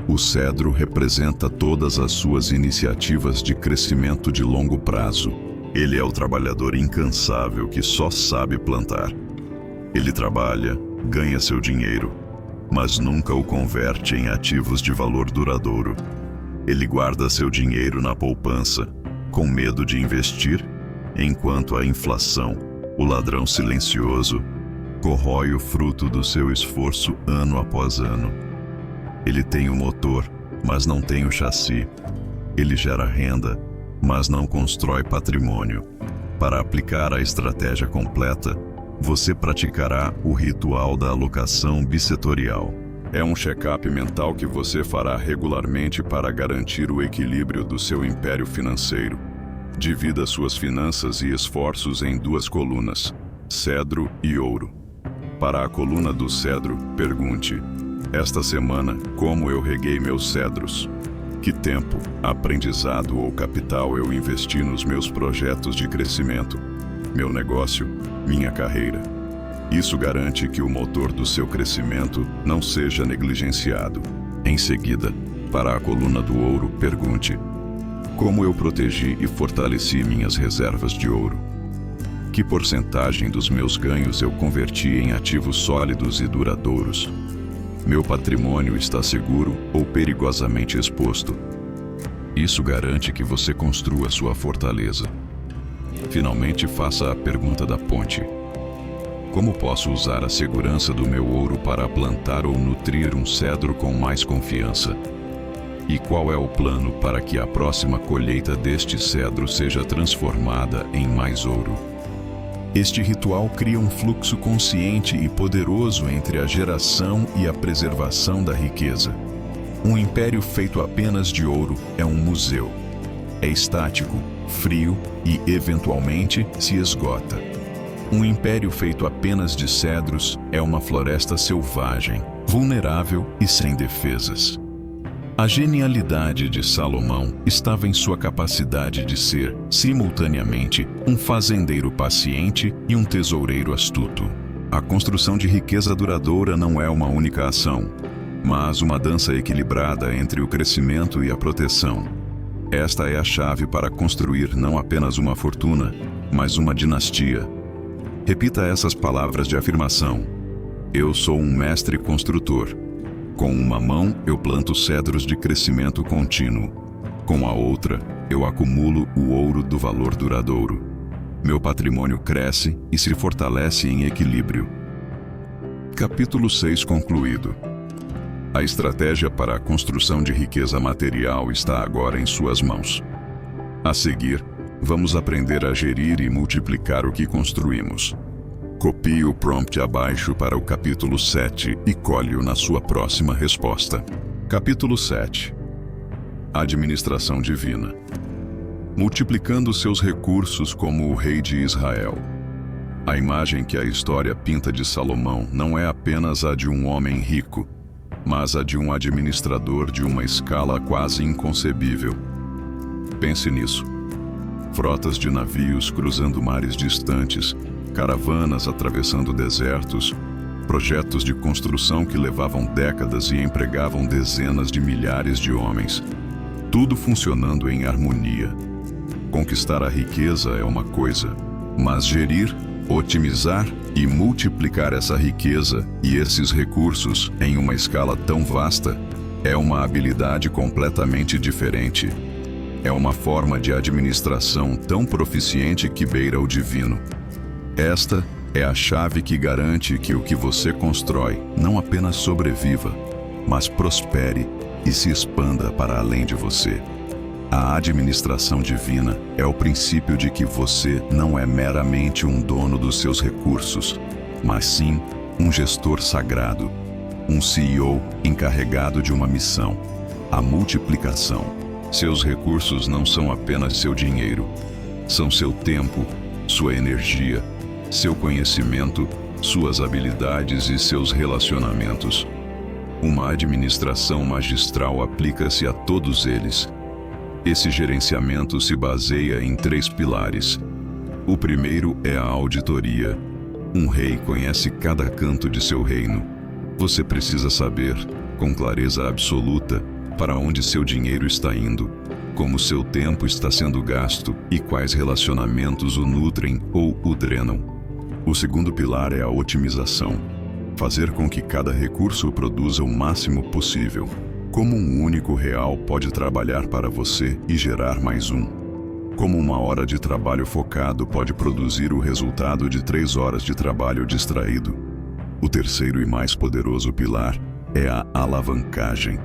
O cedro representa todas as suas iniciativas de crescimento de longo prazo. Ele é o trabalhador incansável que só sabe plantar. Ele trabalha, ganha seu dinheiro, mas nunca o converte em ativos de valor duradouro. Ele guarda seu dinheiro na poupança, com medo de investir, enquanto a inflação, o ladrão silencioso, corrói o fruto do seu esforço ano após ano. Ele tem o motor, mas não tem o chassi. Ele gera renda, mas não constrói patrimônio. Para aplicar a estratégia completa, você praticará o ritual da alocação bissetorial. É um check-up mental que você fará regularmente para garantir o equilíbrio do seu império financeiro. Divida suas finanças e esforços em duas colunas: cedro e ouro. Para a coluna do cedro, pergunte: esta semana, como eu reguei meus cedros? Que tempo, aprendizado ou capital eu investi nos meus projetos de crescimento, meu negócio, minha carreira? Isso garante que o motor do seu crescimento não seja negligenciado. Em seguida, para a coluna do ouro, pergunte: como eu protegi e fortaleci minhas reservas de ouro? Que porcentagem dos meus ganhos eu converti em ativos sólidos e duradouros? Meu patrimônio está seguro ou perigosamente exposto? Isso garante que você construa sua fortaleza. Finalmente, faça a pergunta da ponte: como posso usar a segurança do meu ouro para plantar ou nutrir um cedro com mais confiança? E qual é o plano para que a próxima colheita deste cedro seja transformada em mais ouro? Este ritual cria um fluxo consciente e poderoso entre a geração e a preservação da riqueza. Um império feito apenas de ouro é um museu. É estático, frio e, eventualmente, se esgota. Um império feito apenas de cedros é uma floresta selvagem, vulnerável e sem defesas. A genialidade de Salomão estava em sua capacidade de ser, simultaneamente, um fazendeiro paciente e um tesoureiro astuto. A construção de riqueza duradoura não é uma única ação, mas uma dança equilibrada entre o crescimento e a proteção. Esta é a chave para construir não apenas uma fortuna, mas uma dinastia. Repita essas palavras de afirmação: eu sou um mestre construtor. Com uma mão, eu planto cedros de crescimento contínuo. Com a outra, eu acumulo o ouro do valor duradouro. Meu patrimônio cresce e se fortalece em equilíbrio. Capítulo 6 concluído. A estratégia para a construção de riqueza material está agora em suas mãos. A seguir, vamos aprender a gerir e multiplicar o que construímos. Copie o prompt abaixo para o capítulo 7 e colhe-o na sua próxima resposta. Capítulo 7. Administração divina. Multiplicando seus recursos como o rei de Israel. A imagem que a história pinta de Salomão não é apenas a de um homem rico, mas a de um administrador de uma escala quase inconcebível. Pense nisso. Frotas de navios cruzando mares distantes, caravanas atravessando desertos, projetos de construção que levavam décadas e empregavam dezenas de milhares de homens. Tudo funcionando em harmonia. Conquistar a riqueza é uma coisa, mas gerir, otimizar E multiplicar essa riqueza e esses recursos em uma escala tão vasta é uma habilidade completamente diferente. É uma forma de administração tão proficiente que beira o divino. Esta é a chave que garante que o que você constrói não apenas sobreviva, mas prospere e se expanda para além de você. A administração divina é o princípio de que você não é meramente um dono dos seus recursos, mas sim um gestor sagrado, um CEO encarregado de uma missão, a multiplicação. Seus recursos não são apenas seu dinheiro, são seu tempo, sua energia, seu conhecimento, suas habilidades e seus relacionamentos. Uma administração magistral aplica-se a todos eles. Esse gerenciamento se baseia em 3 pilares. O primeiro é a auditoria. Um rei conhece cada canto de seu reino. Você precisa saber, com clareza absoluta, para onde seu dinheiro está indo, como seu tempo está sendo gasto e quais relacionamentos o nutrem ou o drenam. O segundo pilar é a otimização. Fazer com que cada recurso produza o máximo possível. Como um único real pode trabalhar para você e gerar mais um. Como uma hora de trabalho focado pode produzir o resultado de 3 horas de trabalho distraído. O terceiro e mais poderoso pilar é a alavancagem.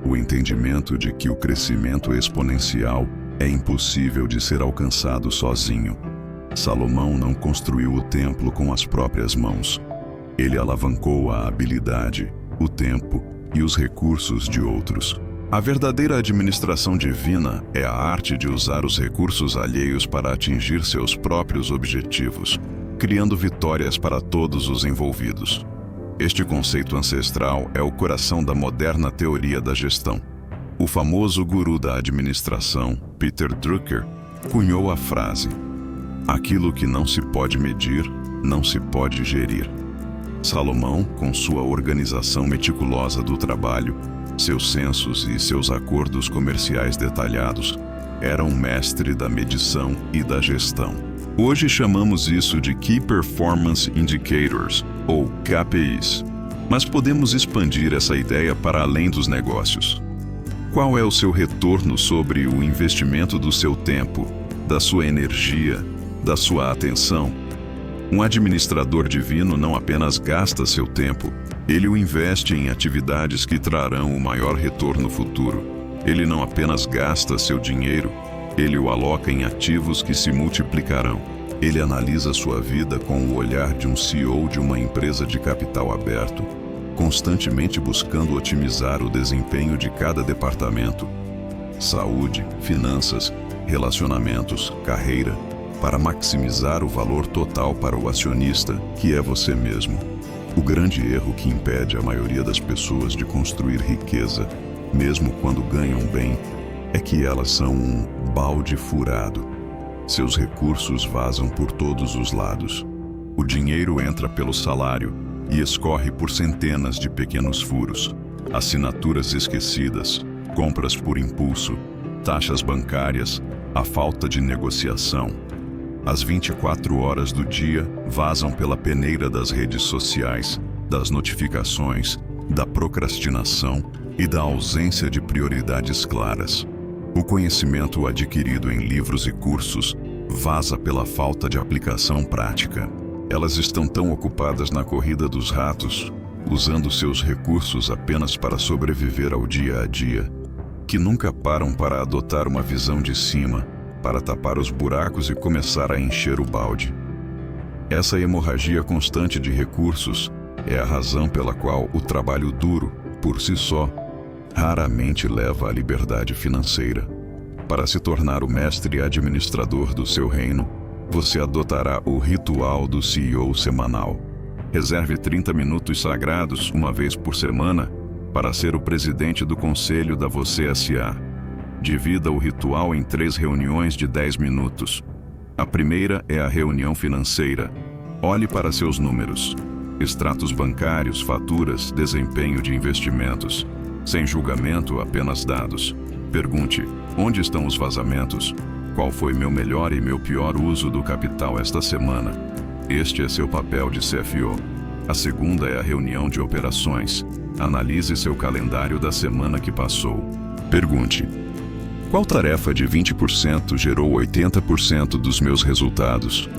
O entendimento de que o crescimento exponencial é impossível de ser alcançado sozinho. Salomão não construiu o templo com as próprias mãos. Ele alavancou a habilidade, o tempo e os recursos de outros. A verdadeira administração divina é a arte de usar os recursos alheios para atingir seus próprios objetivos, criando vitórias para todos os envolvidos. Este conceito ancestral é o coração da moderna teoria da gestão. O famoso guru da administração, Peter Drucker, cunhou a frase: "Aquilo que não se pode medir, não se pode gerir." Salomão, com sua organização meticulosa do trabalho, seus censos e seus acordos comerciais detalhados, era um mestre da medição e da gestão. Hoje chamamos isso de Key Performance Indicators, ou KPIs. Mas podemos expandir essa ideia para além dos negócios. Qual é o seu retorno sobre o investimento do seu tempo, da sua energia, da sua atenção? Um administrador divino não apenas gasta seu tempo, ele o investe em atividades que trarão o maior retorno futuro. Ele não apenas gasta seu dinheiro, ele o aloca em ativos que se multiplicarão. Ele analisa sua vida com o olhar de um CEO de uma empresa de capital aberto, constantemente buscando otimizar o desempenho de cada departamento. Saúde, finanças, relacionamentos, carreira, para maximizar o valor total para o acionista, que é você mesmo. O grande erro que impede a maioria das pessoas de construir riqueza, mesmo quando ganham bem, é que elas são um balde furado. Seus recursos vazam por todos os lados. O dinheiro entra pelo salário e escorre por centenas de pequenos furos, assinaturas esquecidas, compras por impulso, taxas bancárias, a falta de negociação. As 24 horas do dia vazam pela peneira das redes sociais, das notificações, da procrastinação e da ausência de prioridades claras. O conhecimento adquirido em livros e cursos vaza pela falta de aplicação prática. Elas estão tão ocupadas na corrida dos ratos, usando seus recursos apenas para sobreviver ao dia a dia, que nunca param para adotar uma visão de cima, para tapar os buracos e começar a encher o balde. Essa hemorragia constante de recursos é a razão pela qual o trabalho duro, por si só, raramente leva à liberdade financeira. Para se tornar o mestre administrador do seu reino, você adotará o ritual do CEO semanal. Reserve 30 minutos sagrados uma vez por semana para ser o presidente do conselho da Você S.A. Divida o ritual em 3 reuniões de 10 minutos. A primeira é a reunião financeira. Olhe para seus números. Extratos bancários, faturas, desempenho de investimentos. Sem julgamento, apenas dados. Pergunte: onde estão os vazamentos? Qual foi meu melhor e meu pior uso do capital esta semana? Este é seu papel de CFO. A segunda é a reunião de operações. Analise seu calendário da semana que passou. Pergunte: qual tarefa de 20% gerou 80% dos meus resultados?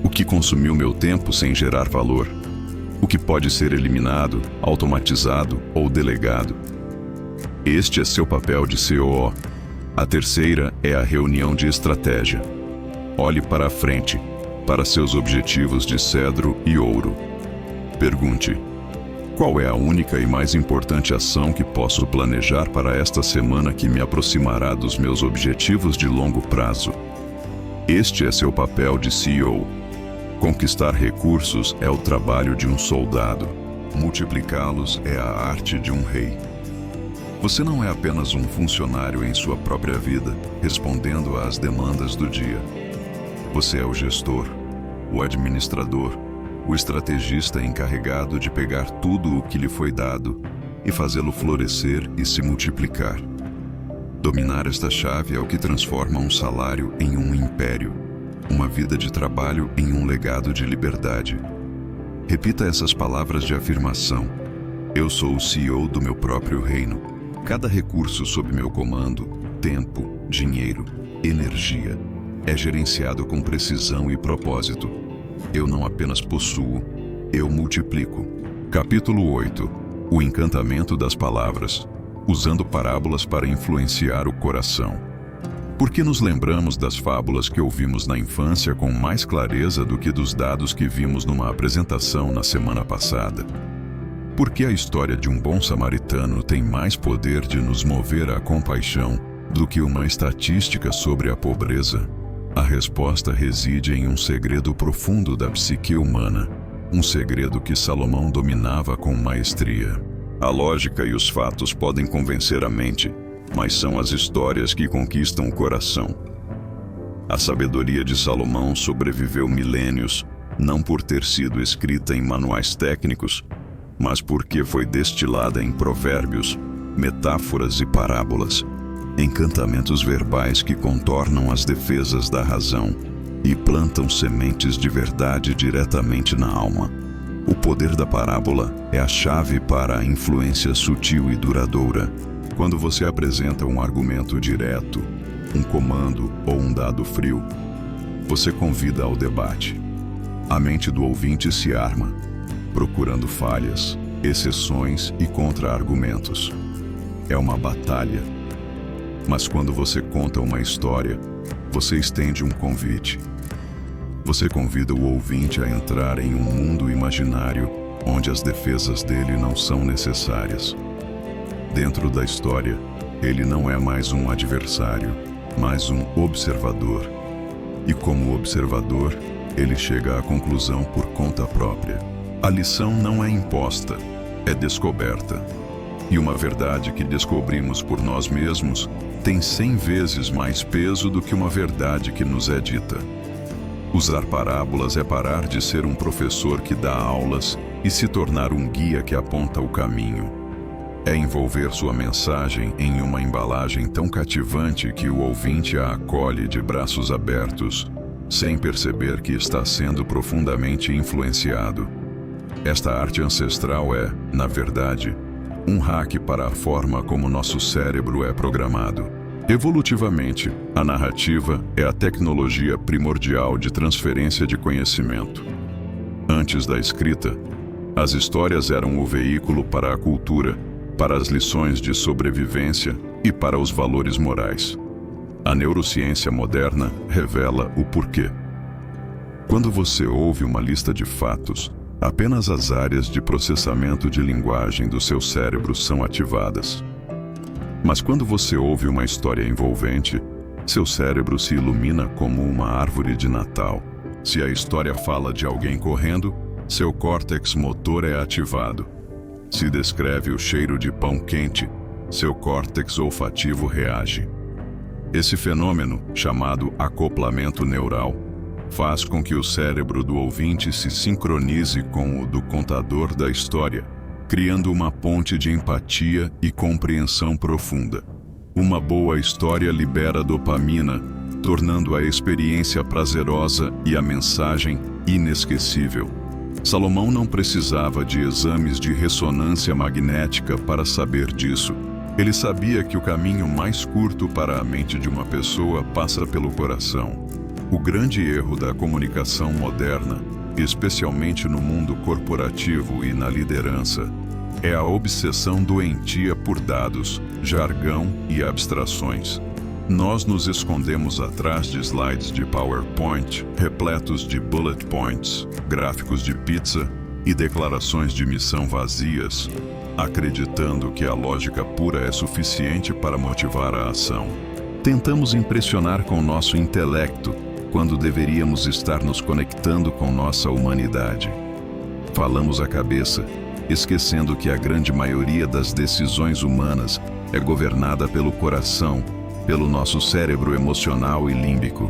O que consumiu meu tempo sem gerar valor? O que pode ser eliminado, automatizado ou delegado? Este é seu papel de COO. A terceira é a reunião de estratégia. Olhe para a frente, para seus objetivos de cedro e ouro. Pergunte: qual é a única e mais importante ação que posso planejar para esta semana que me aproximará dos meus objetivos de longo prazo? Este é seu papel de CEO. Conquistar recursos é o trabalho de um soldado. Multiplicá-los é a arte de um rei. Você não é apenas um funcionário em sua própria vida, respondendo às demandas do dia. Você é o gestor, o administrador, o estrategista encarregado de pegar tudo o que lhe foi dado e fazê-lo florescer e se multiplicar. Dominar esta chave é o que transforma um salário em um império, uma vida de trabalho em um legado de liberdade. Repita essas palavras de afirmação. Eu sou o CEO do meu próprio reino. Cada recurso sob meu comando, tempo, dinheiro, energia, é gerenciado com precisão e propósito. Eu não apenas possuo, eu multiplico. Capítulo 8. O encantamento das palavras. Usando parábolas para influenciar o coração. Por que nos lembramos das fábulas que ouvimos na infância com mais clareza do que dos dados que vimos numa apresentação na semana passada? Por que a história de um bom samaritano tem mais poder de nos mover à compaixão do que uma estatística sobre a pobreza? A resposta reside em um segredo profundo da psique humana, um segredo que Salomão dominava com maestria. A lógica e os fatos podem convencer a mente, mas são as histórias que conquistam o coração. A sabedoria de Salomão sobreviveu milênios, não por ter sido escrita em manuais técnicos, mas porque foi destilada em provérbios, metáforas e parábolas, encantamentos verbais que contornam as defesas da razão e plantam sementes de verdade diretamente na alma. O poder da parábola é a chave para a influência sutil e duradoura. Quando você apresenta um argumento direto, um comando ou um dado frio, você convida ao debate. A mente do ouvinte se arma, procurando falhas, exceções e contra-argumentos. É uma batalha. Mas quando você conta uma história, você estende um convite. Você convida o ouvinte a entrar em um mundo imaginário onde as defesas dele não são necessárias. Dentro da história, ele não é mais um adversário, mas um observador. E como observador, ele chega à conclusão por conta própria. A lição não é imposta, é descoberta. E uma verdade que descobrimos por nós mesmos tem 100 vezes mais peso do que uma verdade que nos é dita. Usar parábolas é parar de ser um professor que dá aulas e se tornar um guia que aponta o caminho. É envolver sua mensagem em uma embalagem tão cativante que o ouvinte a acolhe de braços abertos, sem perceber que está sendo profundamente influenciado. Esta arte ancestral é, na verdade, um hack para a forma como nosso cérebro é programado. Evolutivamente, a narrativa é a tecnologia primordial de transferência de conhecimento. Antes da escrita, as histórias eram o veículo para a cultura, para as lições de sobrevivência e para os valores morais. A neurociência moderna revela o porquê. Quando você ouve uma lista de fatos, apenas as áreas de processamento de linguagem do seu cérebro são ativadas. Mas quando você ouve uma história envolvente, seu cérebro se ilumina como uma árvore de Natal. Se a história fala de alguém correndo, seu córtex motor é ativado. Se descreve o cheiro de pão quente, seu córtex olfativo reage. Esse fenômeno, chamado acoplamento neural, faz com que o cérebro do ouvinte se sincronize com o do contador da história, criando uma ponte de empatia e compreensão profunda. Uma boa história libera dopamina, tornando a experiência prazerosa e a mensagem inesquecível. Salomão não precisava de exames de ressonância magnética para saber disso. Ele sabia que o caminho mais curto para a mente de uma pessoa passa pelo coração. O grande erro da comunicação moderna, especialmente no mundo corporativo e na liderança, é a obsessão doentia por dados, jargão e abstrações. Nós nos escondemos atrás de slides de PowerPoint, repletos de bullet points, gráficos de pizza e declarações de missão vazias, acreditando que a lógica pura é suficiente para motivar a ação. Tentamos impressionar com nosso intelecto, quando deveríamos estar nos conectando com nossa humanidade. Falamos a cabeça, esquecendo que a grande maioria das decisões humanas é governada pelo coração, pelo nosso cérebro emocional e límbico.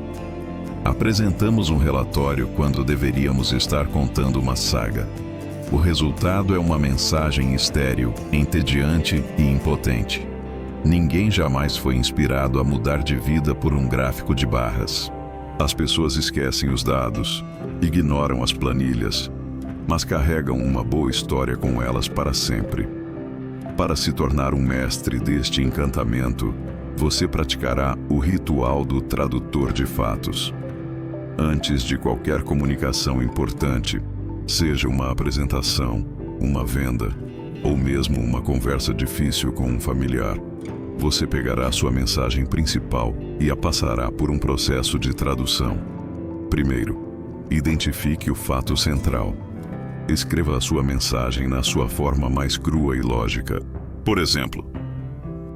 Apresentamos um relatório quando deveríamos estar contando uma saga. O resultado é uma mensagem estéril, entediante e impotente. Ninguém jamais foi inspirado a mudar de vida por um gráfico de barras. As pessoas esquecem os dados, ignoram as planilhas, mas carregam uma boa história com elas para sempre. Para se tornar um mestre deste encantamento, você praticará o ritual do tradutor de fatos. Antes de qualquer comunicação importante, seja uma apresentação, uma venda, ou mesmo uma conversa difícil com um familiar, você pegará sua mensagem principal e a passará por um processo de tradução. Primeiro, identifique o fato central. Escreva a sua mensagem na sua forma mais crua e lógica. Por exemplo,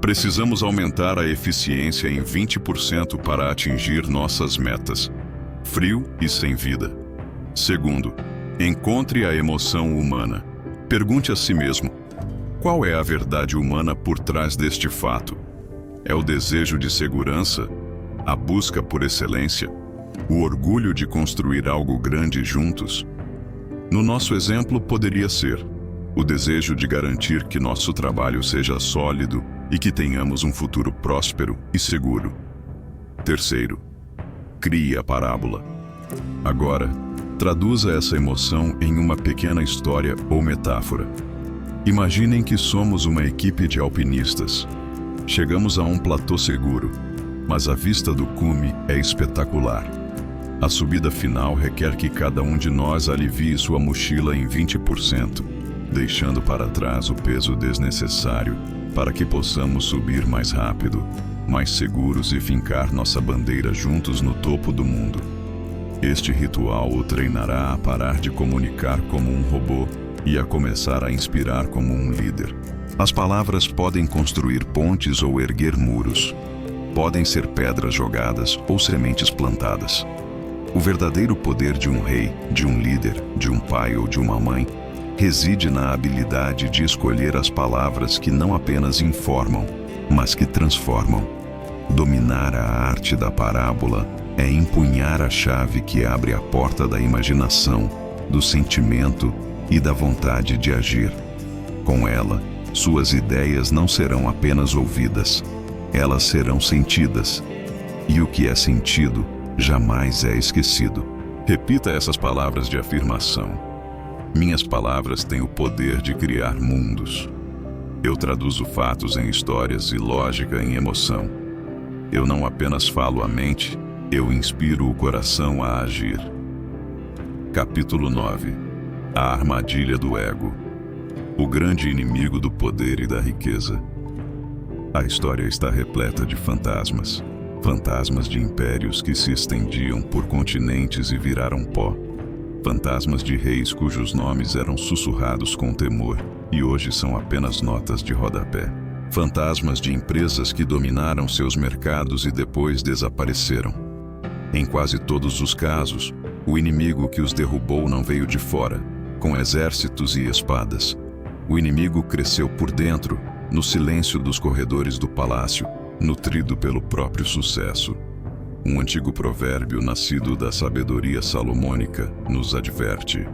precisamos aumentar a eficiência em 20% para atingir nossas metas. Frio e sem vida. Segundo, encontre a emoção humana. Pergunte a si mesmo: qual é a verdade humana por trás deste fato? É o desejo de segurança? A busca por excelência? O orgulho de construir algo grande juntos? No nosso exemplo, poderia ser o desejo de garantir que nosso trabalho seja sólido e que tenhamos um futuro próspero e seguro. Terceiro, crie a parábola. Agora, traduza essa emoção em uma pequena história ou metáfora. Imaginem que somos uma equipe de alpinistas. Chegamos a um platô seguro, mas a vista do cume é espetacular. A subida final requer que cada um de nós alivie sua mochila em 20%, deixando para trás o peso desnecessário para que possamos subir mais rápido, mais seguros e fincar nossa bandeira juntos no topo do mundo. Este ritual o treinará a parar de comunicar como um robô e a começar a inspirar como um líder. As palavras podem construir pontes ou erguer muros. Podem ser pedras jogadas ou sementes plantadas. O verdadeiro poder de um rei, de um líder, de um pai ou de uma mãe reside na habilidade de escolher as palavras que não apenas informam, mas que transformam. Dominar a arte da parábola é empunhar a chave que abre a porta da imaginação, do sentimento e da vontade de agir. Com ela, suas ideias não serão apenas ouvidas, elas serão sentidas. E o que é sentido jamais é esquecido. Repita essas palavras de afirmação. Minhas palavras têm o poder de criar mundos. Eu traduzo fatos em histórias e lógica em emoção. Eu não apenas falo a mente, eu inspiro o coração a agir. Capítulo 9. A armadilha do ego. O grande inimigo do poder e da riqueza. A história está repleta de fantasmas. Fantasmas de impérios que se estendiam por continentes e viraram pó. Fantasmas de reis cujos nomes eram sussurrados com temor e hoje são apenas notas de rodapé. Fantasmas de empresas que dominaram seus mercados e depois desapareceram. Em quase todos os casos, o inimigo que os derrubou não veio de fora, com exércitos e espadas. O inimigo cresceu por dentro, no silêncio dos corredores do palácio, nutrido pelo próprio sucesso. Um antigo provérbio nascido da sabedoria salomônica nos adverte: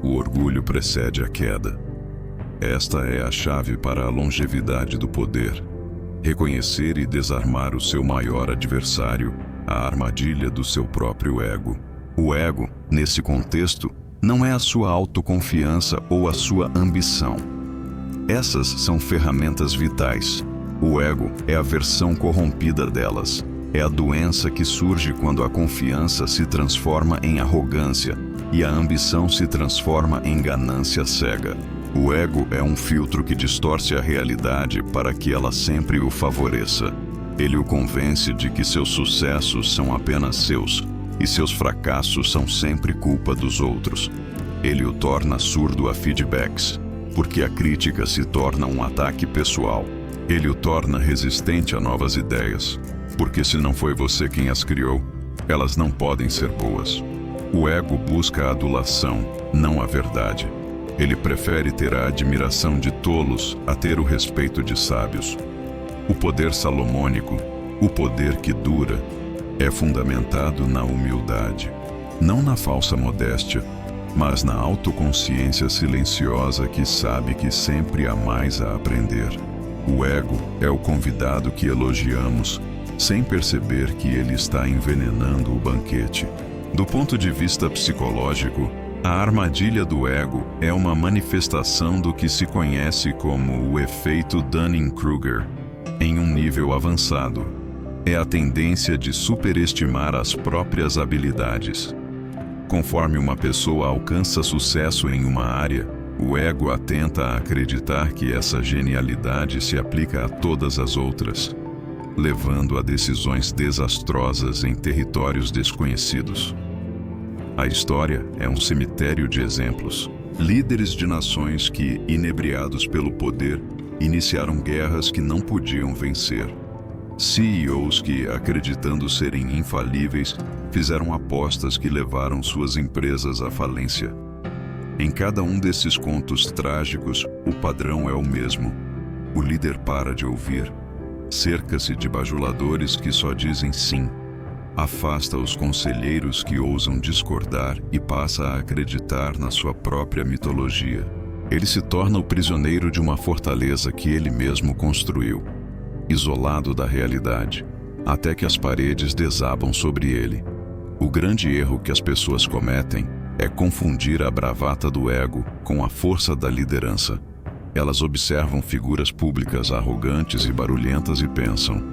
o orgulho precede a queda. Esta é a chave para a longevidade do poder. Reconhecer e desarmar o seu maior adversário, a armadilha do seu próprio ego. O ego, nesse contexto, não é a sua autoconfiança ou a sua ambição. Essas são ferramentas vitais. O ego é a versão corrompida delas. É a doença que surge quando a confiança se transforma em arrogância e a ambição se transforma em ganância cega. O ego é um filtro que distorce a realidade para que ela sempre o favoreça. Ele o convence de que seus sucessos são apenas seus e seus fracassos são sempre culpa dos outros. Ele o torna surdo a feedbacks, porque a crítica se torna um ataque pessoal. Ele o torna resistente a novas ideias, porque se não foi você quem as criou, elas não podem ser boas. O ego busca a adulação, não a verdade. Ele prefere ter a admiração de tolos a ter o respeito de sábios. O poder salomônico, o poder que dura, é fundamentado na humildade, não na falsa modéstia, mas na autoconsciência silenciosa que sabe que sempre há mais a aprender. O ego é o convidado que elogiamos, sem perceber que ele está envenenando o banquete. Do ponto de vista psicológico, a armadilha do ego é uma manifestação do que se conhece como o efeito Dunning-Kruger, em um nível avançado. É a tendência de superestimar as próprias habilidades. Conforme uma pessoa alcança sucesso em uma área, o ego atenta a acreditar que essa genialidade se aplica a todas as outras, levando a decisões desastrosas em territórios desconhecidos. A história é um cemitério de exemplos. Líderes de nações que, inebriados pelo poder, iniciaram guerras que não podiam vencer. CEOs que, acreditando serem infalíveis, fizeram apostas que levaram suas empresas à falência. Em cada um desses contos trágicos, o padrão é o mesmo. O líder para de ouvir. Cerca-se de bajuladores que só dizem sim. Afasta os conselheiros que ousam discordar e passa a acreditar na sua própria mitologia. Ele se torna o prisioneiro de uma fortaleza que ele mesmo construiu, isolado da realidade, até que as paredes desabam sobre ele. O grande erro que as pessoas cometem é confundir a bravata do ego com a força da liderança. Elas observam figuras públicas arrogantes e barulhentas e pensam: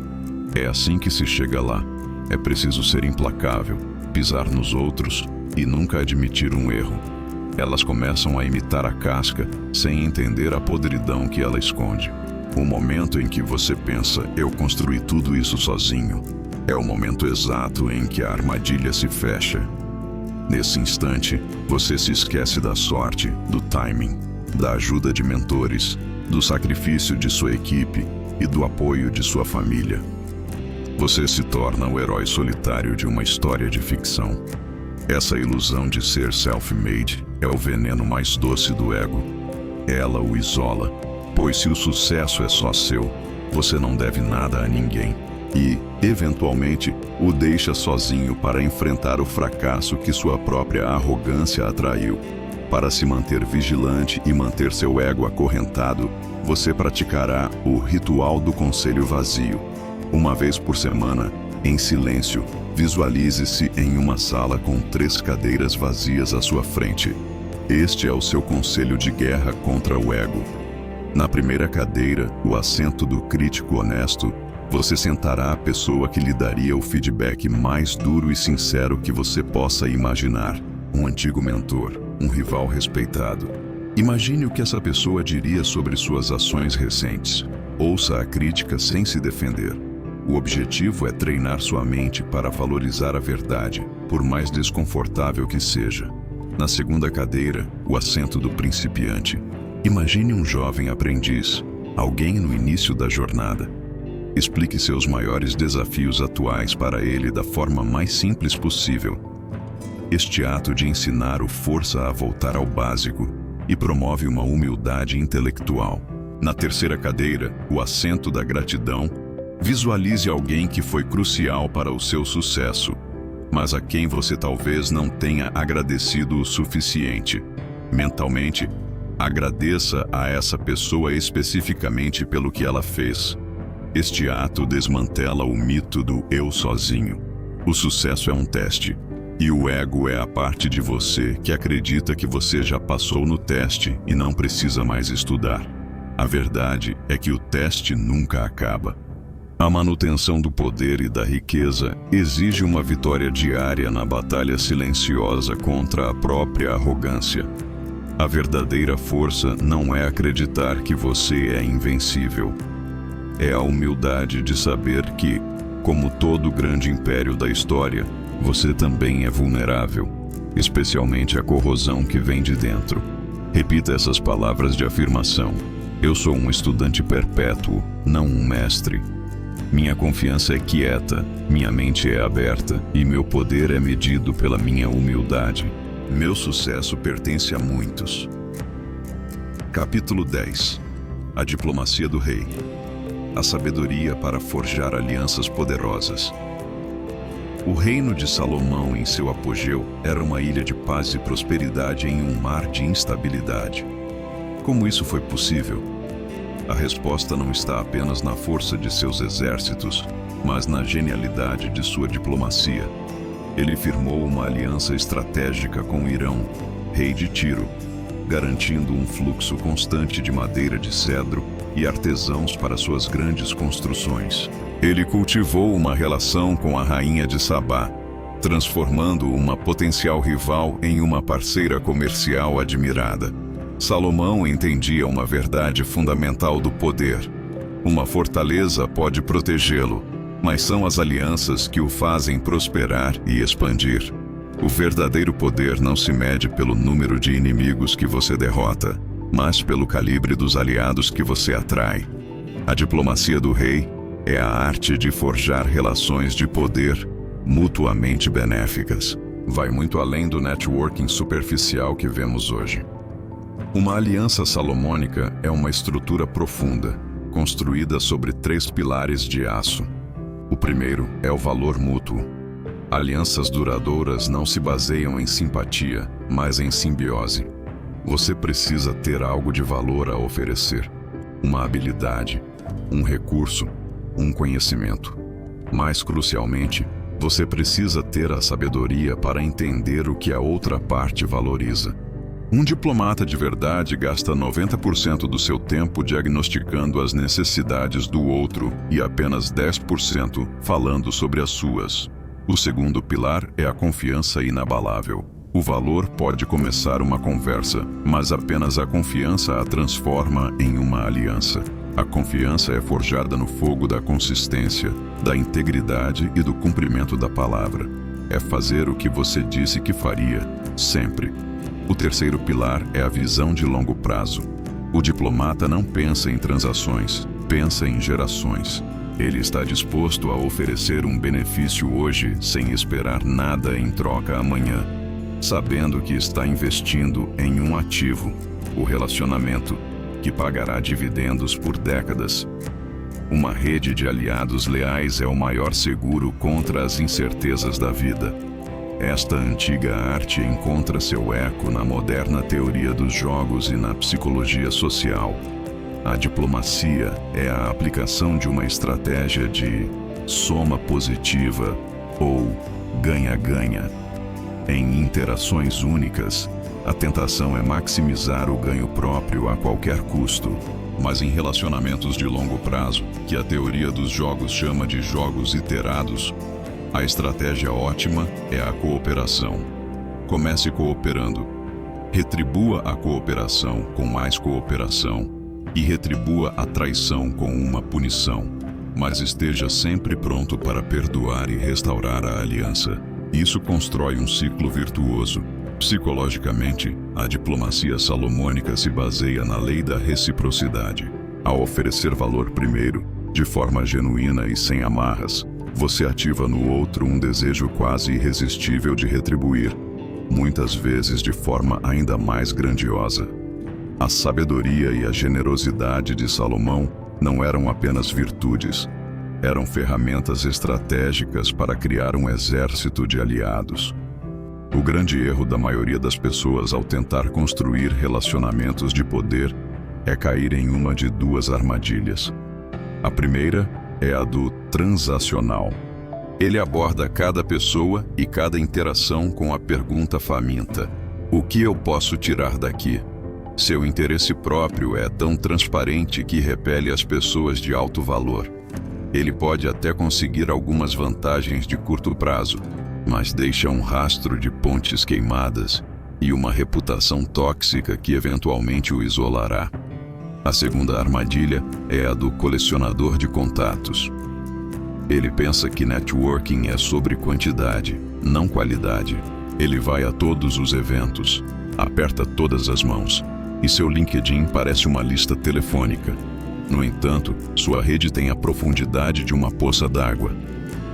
é assim que se chega lá. É preciso ser implacável, pisar nos outros e nunca admitir um erro. Elas começam a imitar a casca sem entender a podridão que ela esconde. O momento em que você pensa, eu construí tudo isso sozinho, é o momento exato em que a armadilha se fecha. Nesse instante, você se esquece da sorte, do timing, da ajuda de mentores, do sacrifício de sua equipe e do apoio de sua família. Você se torna o herói solitário de uma história de ficção. Essa ilusão de ser self-made é o veneno mais doce do ego. Ela o isola, pois se o sucesso é só seu, você não deve nada a ninguém e, eventualmente, o deixa sozinho para enfrentar o fracasso que sua própria arrogância atraiu. Para se manter vigilante e manter seu ego acorrentado, você praticará o ritual do conselho vazio. Uma vez por semana, em silêncio, visualize-se em uma sala com 3 cadeiras vazias à sua frente. Este é o seu conselho de guerra contra o ego. Na primeira cadeira, o assento do crítico honesto, você sentará a pessoa que lhe daria o feedback mais duro e sincero que você possa imaginar. Um antigo mentor, um rival respeitado. Imagine o que essa pessoa diria sobre suas ações recentes. Ouça a crítica sem se defender. O objetivo é treinar sua mente para valorizar a verdade, por mais desconfortável que seja. Na segunda cadeira, o assento do principiante. Imagine um jovem aprendiz, alguém no início da jornada. Explique seus maiores desafios atuais para ele da forma mais simples possível. Este ato de ensinar o força a voltar ao básico e promove uma humildade intelectual. Na terceira cadeira, o assento da gratidão. Visualize alguém que foi crucial para o seu sucesso, mas a quem você talvez não tenha agradecido o suficiente. Mentalmente, agradeça a essa pessoa especificamente pelo que ela fez. Este ato desmantela o mito do eu sozinho. O sucesso é um teste. E o ego é a parte de você que acredita que você já passou no teste e não precisa mais estudar. A verdade é que o teste nunca acaba. A manutenção do poder e da riqueza exige uma vitória diária na batalha silenciosa contra a própria arrogância. A verdadeira força não é acreditar que você é invencível. É a humildade de saber que, como todo grande império da história, você também é vulnerável, especialmente à corrosão que vem de dentro. Repita essas palavras de afirmação. Eu sou um estudante perpétuo, não um mestre. Minha confiança é quieta, minha mente é aberta e meu poder é medido pela minha humildade. Meu sucesso pertence a muitos. Capítulo 10. A diplomacia do rei. A sabedoria para forjar alianças poderosas. O reino de Salomão, em seu apogeu, era uma ilha de paz e prosperidade em um mar de instabilidade. Como isso foi possível? A resposta não está apenas na força de seus exércitos, mas na genialidade de sua diplomacia. Ele firmou uma aliança estratégica com o Irão, rei de Tiro, garantindo um fluxo constante de madeira de cedro e artesãos para suas grandes construções. Ele cultivou uma relação com a rainha de Sabá, transformando uma potencial rival em uma parceira comercial admirada. Salomão entendia uma verdade fundamental do poder. Uma fortaleza pode protegê-lo, mas são as alianças que o fazem prosperar e expandir. O verdadeiro poder não se mede pelo número de inimigos que você derrota, mas pelo calibre dos aliados que você atrai. A diplomacia do rei é a arte de forjar relações de poder mutuamente benéficas. Vai muito além do networking superficial que vemos hoje. Uma aliança salomônica é uma estrutura profunda, construída sobre 3 pilares de aço. O primeiro é o valor mútuo. Alianças duradouras não se baseiam em simpatia, mas em simbiose. Você precisa ter algo de valor a oferecer. Uma habilidade, um recurso, um conhecimento. Mais crucialmente, você precisa ter a sabedoria para entender o que a outra parte valoriza. Um diplomata de verdade gasta 90% do seu tempo diagnosticando as necessidades do outro e apenas 10% falando sobre as suas. O segundo pilar é a confiança inabalável. O valor pode começar uma conversa, mas apenas a confiança a transforma em uma aliança. A confiança é forjada no fogo da consistência, da integridade e do cumprimento da palavra. É fazer o que você disse que faria, sempre. O terceiro pilar é a visão de longo prazo. O diplomata não pensa em transações, pensa em gerações. Ele está disposto a oferecer um benefício hoje sem esperar nada em troca amanhã, sabendo que está investindo em um ativo, o relacionamento, que pagará dividendos por décadas. Uma rede de aliados leais é o maior seguro contra as incertezas da vida. Esta antiga arte encontra seu eco na moderna teoria dos jogos e na psicologia social. A diplomacia é a aplicação de uma estratégia de soma positiva ou ganha-ganha. Em interações únicas, a tentação é maximizar o ganho próprio a qualquer custo. Mas em relacionamentos de longo prazo, que a teoria dos jogos chama de jogos iterados, a estratégia ótima é a cooperação. Comece cooperando. Retribua a cooperação com mais cooperação e retribua a traição com uma punição. Mas esteja sempre pronto para perdoar e restaurar a aliança. Isso constrói um ciclo virtuoso. Psicologicamente, a diplomacia salomônica se baseia na lei da reciprocidade. Ao oferecer valor primeiro, de forma genuína e sem amarras, você ativa no outro um desejo quase irresistível de retribuir, muitas vezes de forma ainda mais grandiosa. A sabedoria e a generosidade de Salomão não eram apenas virtudes, eram ferramentas estratégicas para criar um exército de aliados. O grande erro da maioria das pessoas ao tentar construir relacionamentos de poder é cair em uma de 2 armadilhas. A primeira é a do transacional. Ele aborda cada pessoa e cada interação com a pergunta faminta: o que eu posso tirar daqui? Seu interesse próprio é tão transparente que repele as pessoas de alto valor. Ele pode até conseguir algumas vantagens de curto prazo, mas deixa um rastro de pontes queimadas e uma reputação tóxica que eventualmente o isolará. A segunda armadilha é a do colecionador de contatos. Ele pensa que networking é sobre quantidade, não qualidade. Ele vai a todos os eventos, aperta todas as mãos, e seu LinkedIn parece uma lista telefônica. No entanto, sua rede tem a profundidade de uma poça d'água.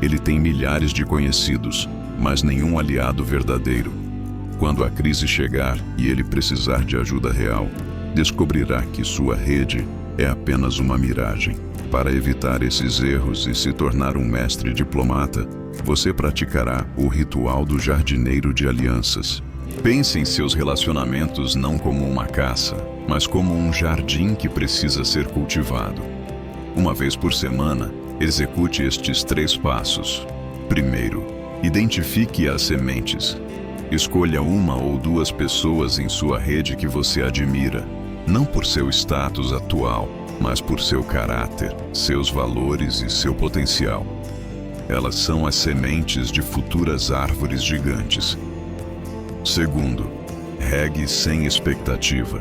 Ele tem milhares de conhecidos, mas nenhum aliado verdadeiro. Quando a crise chegar e ele precisar de ajuda real, descobrirá que sua rede é apenas uma miragem. Para evitar esses erros e se tornar um mestre diplomata, você praticará o ritual do jardineiro de alianças. Pense em seus relacionamentos não como uma caça, mas como um jardim que precisa ser cultivado. Uma vez por semana, execute estes 3 passos. Primeiro, identifique as sementes. Escolha 1 ou 2 pessoas em sua rede que você admira, não por seu status atual, mas por seu caráter, seus valores e seu potencial. Elas são as sementes de futuras árvores gigantes. Segundo, regue sem expectativa.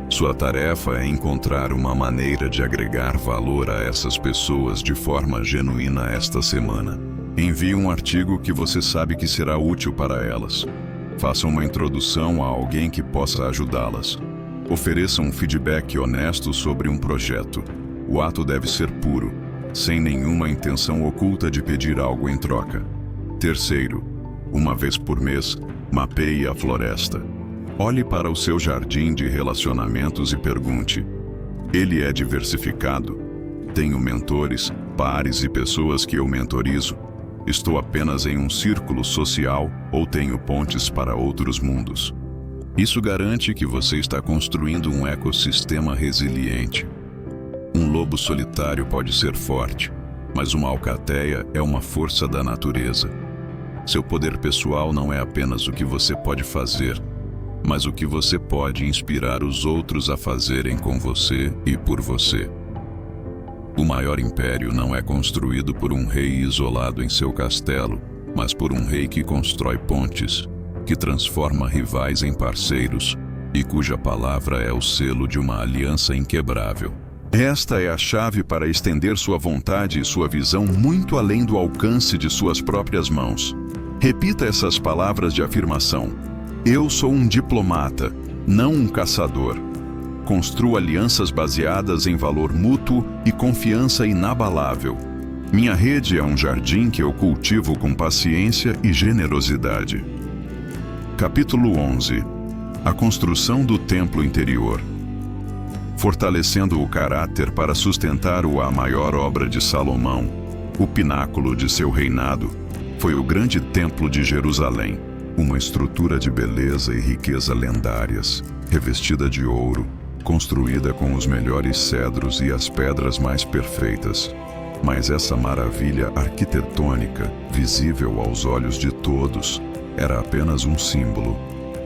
Sua tarefa é encontrar uma maneira de agregar valor a essas pessoas de forma genuína esta semana. Envie um artigo que você sabe que será útil para elas. Faça uma introdução a alguém que possa ajudá-las. Ofereça um feedback honesto sobre um projeto. O ato deve ser puro, sem nenhuma intenção oculta de pedir algo em troca. Terceiro, uma vez por mês, mapeie a floresta. Olhe para o seu jardim de relacionamentos e pergunte: ele é diversificado? Tenho mentores, pares e pessoas que eu mentorizo? Estou apenas em um círculo social ou tenho pontes para outros mundos? Isso garante que você está construindo um ecossistema resiliente. Um lobo solitário pode ser forte, mas uma alcateia é uma força da natureza. Seu poder pessoal não é apenas o que você pode fazer, mas o que você pode inspirar os outros a fazerem com você e por você. O maior império não é construído por um rei isolado em seu castelo, mas por um rei que constrói pontes, que transforma rivais em parceiros e cuja palavra é o selo de uma aliança inquebrável. Esta é a chave para estender sua vontade e sua visão muito além do alcance de suas próprias mãos. Repita essas palavras de afirmação: eu sou um diplomata, não um caçador. Construo alianças baseadas em valor mútuo e confiança inabalável. Minha rede é um jardim que eu cultivo com paciência e generosidade. Capítulo 11. A construção do templo interior. Fortalecendo o caráter para sustentar a maior obra de Salomão, o pináculo de seu reinado, foi o grande templo de Jerusalém, uma estrutura de beleza e riqueza lendárias, revestida de ouro, construída com os melhores cedros e as pedras mais perfeitas. Mas essa maravilha arquitetônica, visível aos olhos de todos, era apenas um símbolo,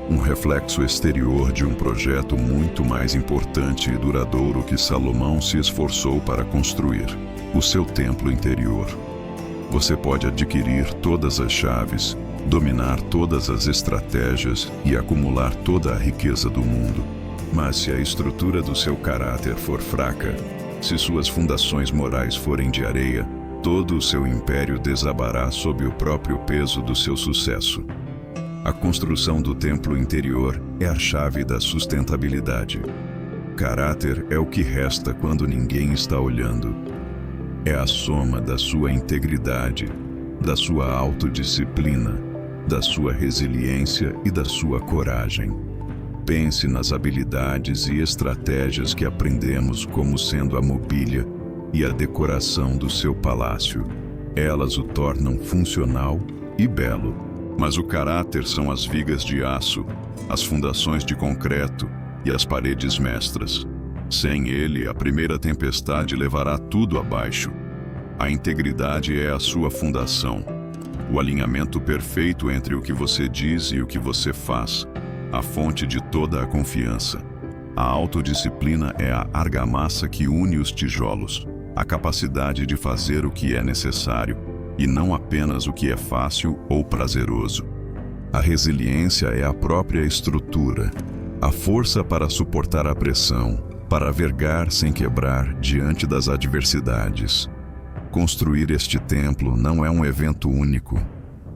um reflexo exterior de um projeto muito mais importante e duradouro que Salomão se esforçou para construir: o seu templo interior. Você pode adquirir todas as chaves, dominar todas as estratégias e acumular toda a riqueza do mundo. Mas se a estrutura do seu caráter for fraca, se suas fundações morais forem de areia, todo o seu império desabará sob o próprio peso do seu sucesso. A construção do templo interior é a chave da sustentabilidade. Caráter é o que resta quando ninguém está olhando. É a soma da sua integridade, da sua autodisciplina, da sua resiliência e da sua coragem. Pense nas habilidades e estratégias que aprendemos como sendo a mobília e a decoração do seu palácio. Elas o tornam funcional e belo. Mas o caráter são as vigas de aço, as fundações de concreto e as paredes mestras. Sem ele, a primeira tempestade levará tudo abaixo. A integridade é a sua fundação. O alinhamento perfeito entre o que você diz e o que você faz. A fonte de toda a confiança. A autodisciplina é a argamassa que une os tijolos. A capacidade de fazer o que é necessário, e não apenas o que é fácil ou prazeroso. A resiliência é a própria estrutura. A força para suportar a pressão, para vergar sem quebrar diante das adversidades. Construir este templo não é um evento único.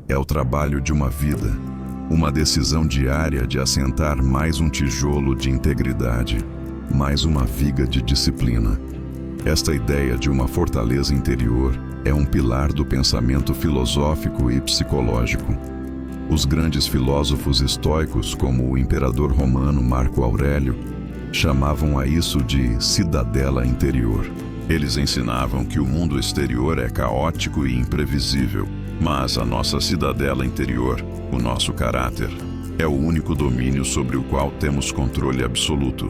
É o trabalho de uma vida. Uma decisão diária de assentar mais um tijolo de integridade, mais uma viga de disciplina. Esta ideia de uma fortaleza interior é um pilar do pensamento filosófico e psicológico. Os grandes filósofos estoicos, como o imperador romano Marco Aurélio, chamavam a isso de cidadela interior. Eles ensinavam que o mundo exterior é caótico e imprevisível, mas a nossa cidadela interior, o nosso caráter, é o único domínio sobre o qual temos controle absoluto.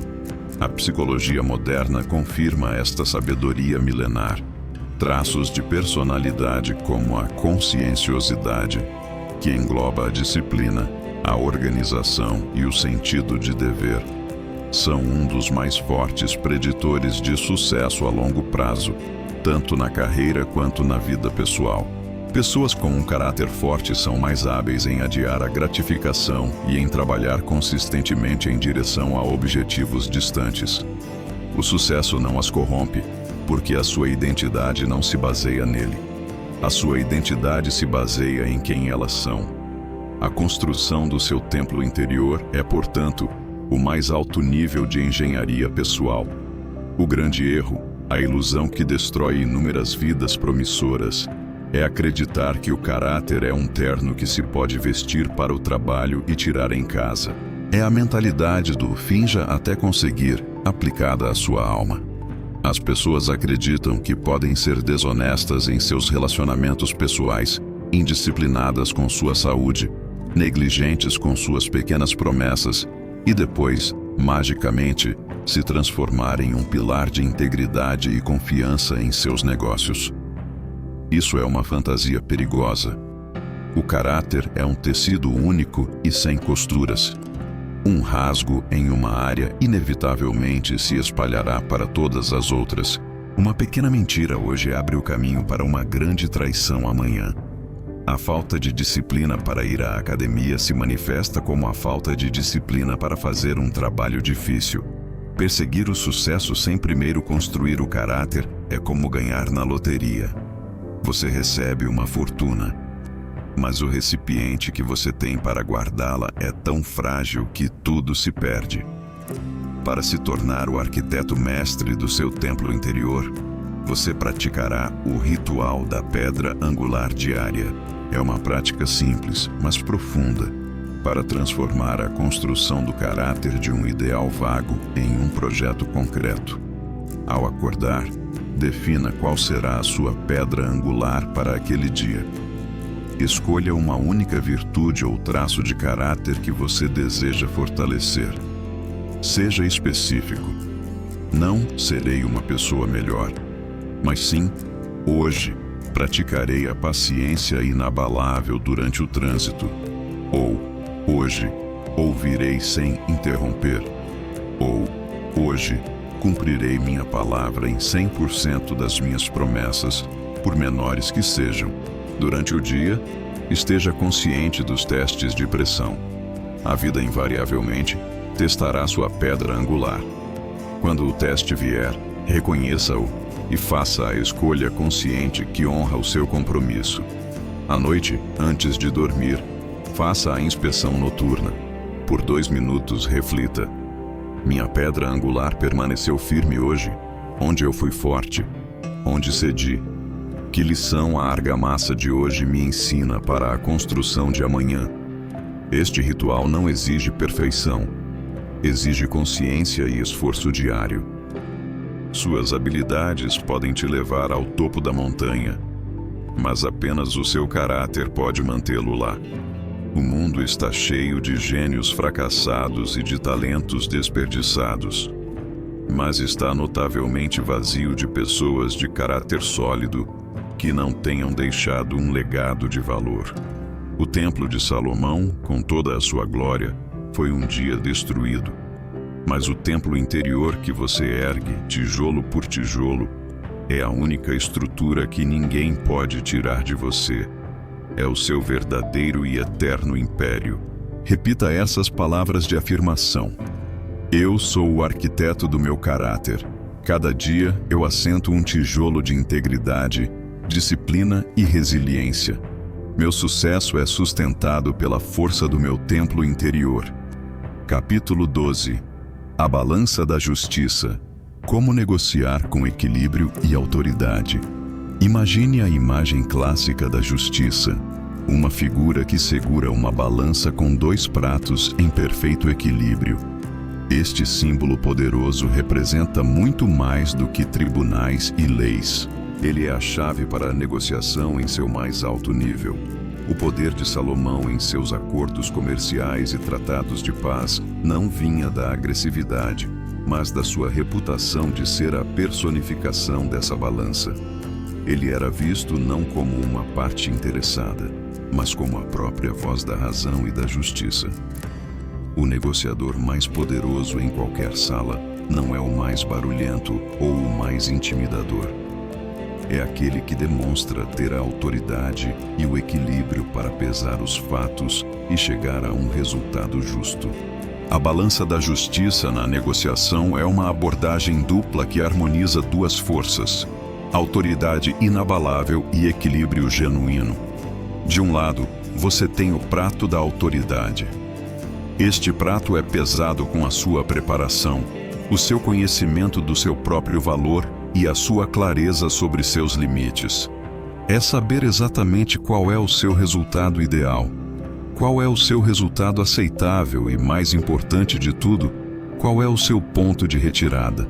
A psicologia moderna confirma esta sabedoria milenar. Traços de personalidade como a conscienciosidade, que engloba a disciplina, a organização e o sentido de dever, são um dos mais fortes preditores de sucesso a longo prazo, tanto na carreira quanto na vida pessoal. Pessoas com um caráter forte são mais hábeis em adiar a gratificação e em trabalhar consistentemente em direção a objetivos distantes. O sucesso não as corrompe, porque a sua identidade não se baseia nele. A sua identidade se baseia em quem elas são. A construção do seu templo interior é, portanto, o mais alto nível de engenharia pessoal. O grande erro, a ilusão que destrói inúmeras vidas promissoras, é acreditar que o caráter é um terno que se pode vestir para o trabalho e tirar em casa. É a mentalidade do finja até conseguir, aplicada à sua alma. As pessoas acreditam que podem ser desonestas em seus relacionamentos pessoais, indisciplinadas com sua saúde, negligentes com suas pequenas promessas, e depois, magicamente, se transformar em um pilar de integridade e confiança em seus negócios. Isso é uma fantasia perigosa. O caráter é um tecido único e sem costuras. Um rasgo em uma área inevitavelmente se espalhará para todas as outras. Uma pequena mentira hoje abre o caminho para uma grande traição amanhã. A falta de disciplina para ir à academia se manifesta como a falta de disciplina para fazer um trabalho difícil. Perseguir o sucesso sem primeiro construir o caráter é como ganhar na loteria. Você recebe uma fortuna, mas o recipiente que você tem para guardá-la é tão frágil que tudo se perde. Para se tornar o arquiteto mestre do seu templo interior, você praticará o ritual da pedra angular diária. É uma prática simples, mas profunda, para transformar a construção do caráter de um ideal vago em um projeto concreto. Ao acordar, defina qual será a sua pedra angular para aquele dia. Escolha uma única virtude ou traço de caráter que você deseja fortalecer. Seja específico. Não serei uma pessoa melhor, mas sim, hoje, praticarei a paciência inabalável durante o trânsito. Ou, hoje, ouvirei sem interromper. Ou, hoje, cumprirei minha palavra em 100% das minhas promessas, por menores que sejam. Durante o dia, esteja consciente dos testes de pressão. A vida invariavelmente testará sua pedra angular. Quando o teste vier, reconheça-o e faça a escolha consciente que honra o seu compromisso. À noite, antes de dormir, faça a inspeção noturna. Por 2 minutos, reflita: minha pedra angular permaneceu firme hoje? Onde eu fui forte? Onde cedi? Que lição a argamassa de hoje me ensina para a construção de amanhã? Este ritual não exige perfeição. Exige consciência e esforço diário. Suas habilidades podem te levar ao topo da montanha, mas apenas o seu caráter pode mantê-lo lá. O mundo está cheio de gênios fracassados e de talentos desperdiçados, mas está notavelmente vazio de pessoas de caráter sólido, que não tenham deixado um legado de valor. O Templo de Salomão, com toda a sua glória, foi um dia destruído. Mas o templo interior que você ergue, tijolo por tijolo, é a única estrutura que ninguém pode tirar de você. É o seu verdadeiro e eterno império. Repita essas palavras de afirmação. Eu sou o arquiteto do meu caráter. Cada dia eu assento um tijolo de integridade, disciplina e resiliência. Meu sucesso é sustentado pela força do meu templo interior. Capítulo 12. A balança da justiça. Como negociar com equilíbrio e autoridade. Imagine a imagem clássica da justiça. Uma figura que segura uma balança com dois pratos em perfeito equilíbrio. Este símbolo poderoso representa muito mais do que tribunais e leis. Ele é a chave para a negociação em seu mais alto nível. O poder de Salomão em seus acordos comerciais e tratados de paz não vinha da agressividade, mas da sua reputação de ser a personificação dessa balança. Ele era visto não como uma parte interessada, mas como a própria voz da razão e da justiça. O negociador mais poderoso em qualquer sala não é o mais barulhento ou o mais intimidador. É aquele que demonstra ter a autoridade e o equilíbrio para pesar os fatos e chegar a um resultado justo. A balança da justiça na negociação é uma abordagem dupla que harmoniza duas forças: autoridade inabalável e equilíbrio genuíno. De um lado, você tem o prato da autoridade. Este prato é pesado com a sua preparação, o seu conhecimento do seu próprio valor e a sua clareza sobre seus limites. É saber exatamente qual é o seu resultado ideal, qual é o seu resultado aceitável e, mais importante de tudo, qual é o seu ponto de retirada,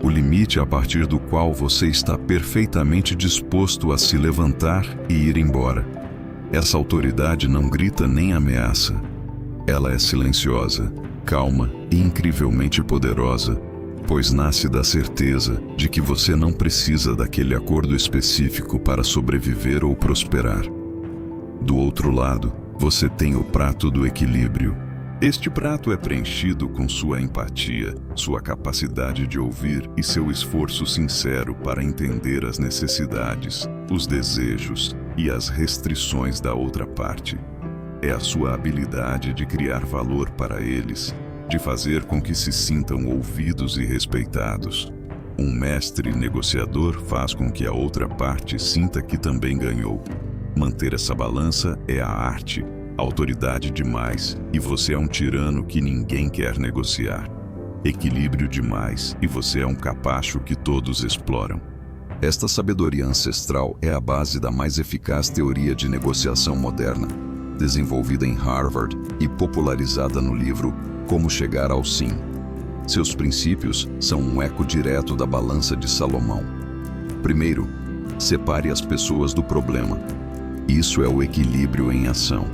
o limite a partir do qual você está perfeitamente disposto a se levantar e ir embora. Essa autoridade não grita nem ameaça. Ela é silenciosa, calma e incrivelmente poderosa, pois nasce da certeza de que você não precisa daquele acordo específico para sobreviver ou prosperar. Do outro lado, você tem o prato do equilíbrio. Este prato é preenchido com sua empatia, sua capacidade de ouvir e seu esforço sincero para entender as necessidades, os desejos e as restrições da outra parte. É a sua habilidade de criar valor para eles, de fazer com que se sintam ouvidos e respeitados. Um mestre negociador faz com que a outra parte sinta que também ganhou. Manter essa balança é a arte, autoridade demais, e você é um tirano que ninguém quer negociar. Equilíbrio demais, e você é um capacho que todos exploram. Esta sabedoria ancestral é a base da mais eficaz teoria de negociação moderna, desenvolvida em Harvard e popularizada no livro Como Chegar ao Sim. Seus princípios são um eco direto da balança de Salomão. Primeiro, separe as pessoas do problema. Isso é o equilíbrio em ação.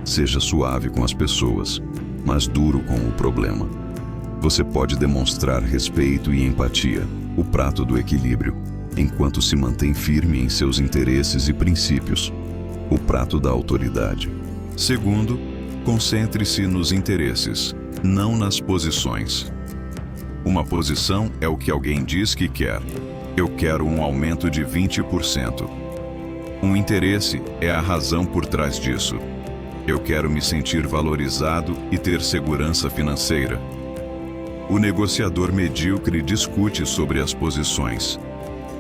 Seja suave com as pessoas, mas duro com o problema. Você pode demonstrar respeito e empatia, o prato do equilíbrio, enquanto se mantém firme em seus interesses e princípios, o prato da autoridade. Segundo, concentre-se nos interesses, não nas posições. Uma posição é o que alguém diz que quer. Eu quero um aumento de 20%. Um interesse é a razão por trás disso. Eu quero me sentir valorizado e ter segurança financeira. O negociador medíocre discute sobre as posições.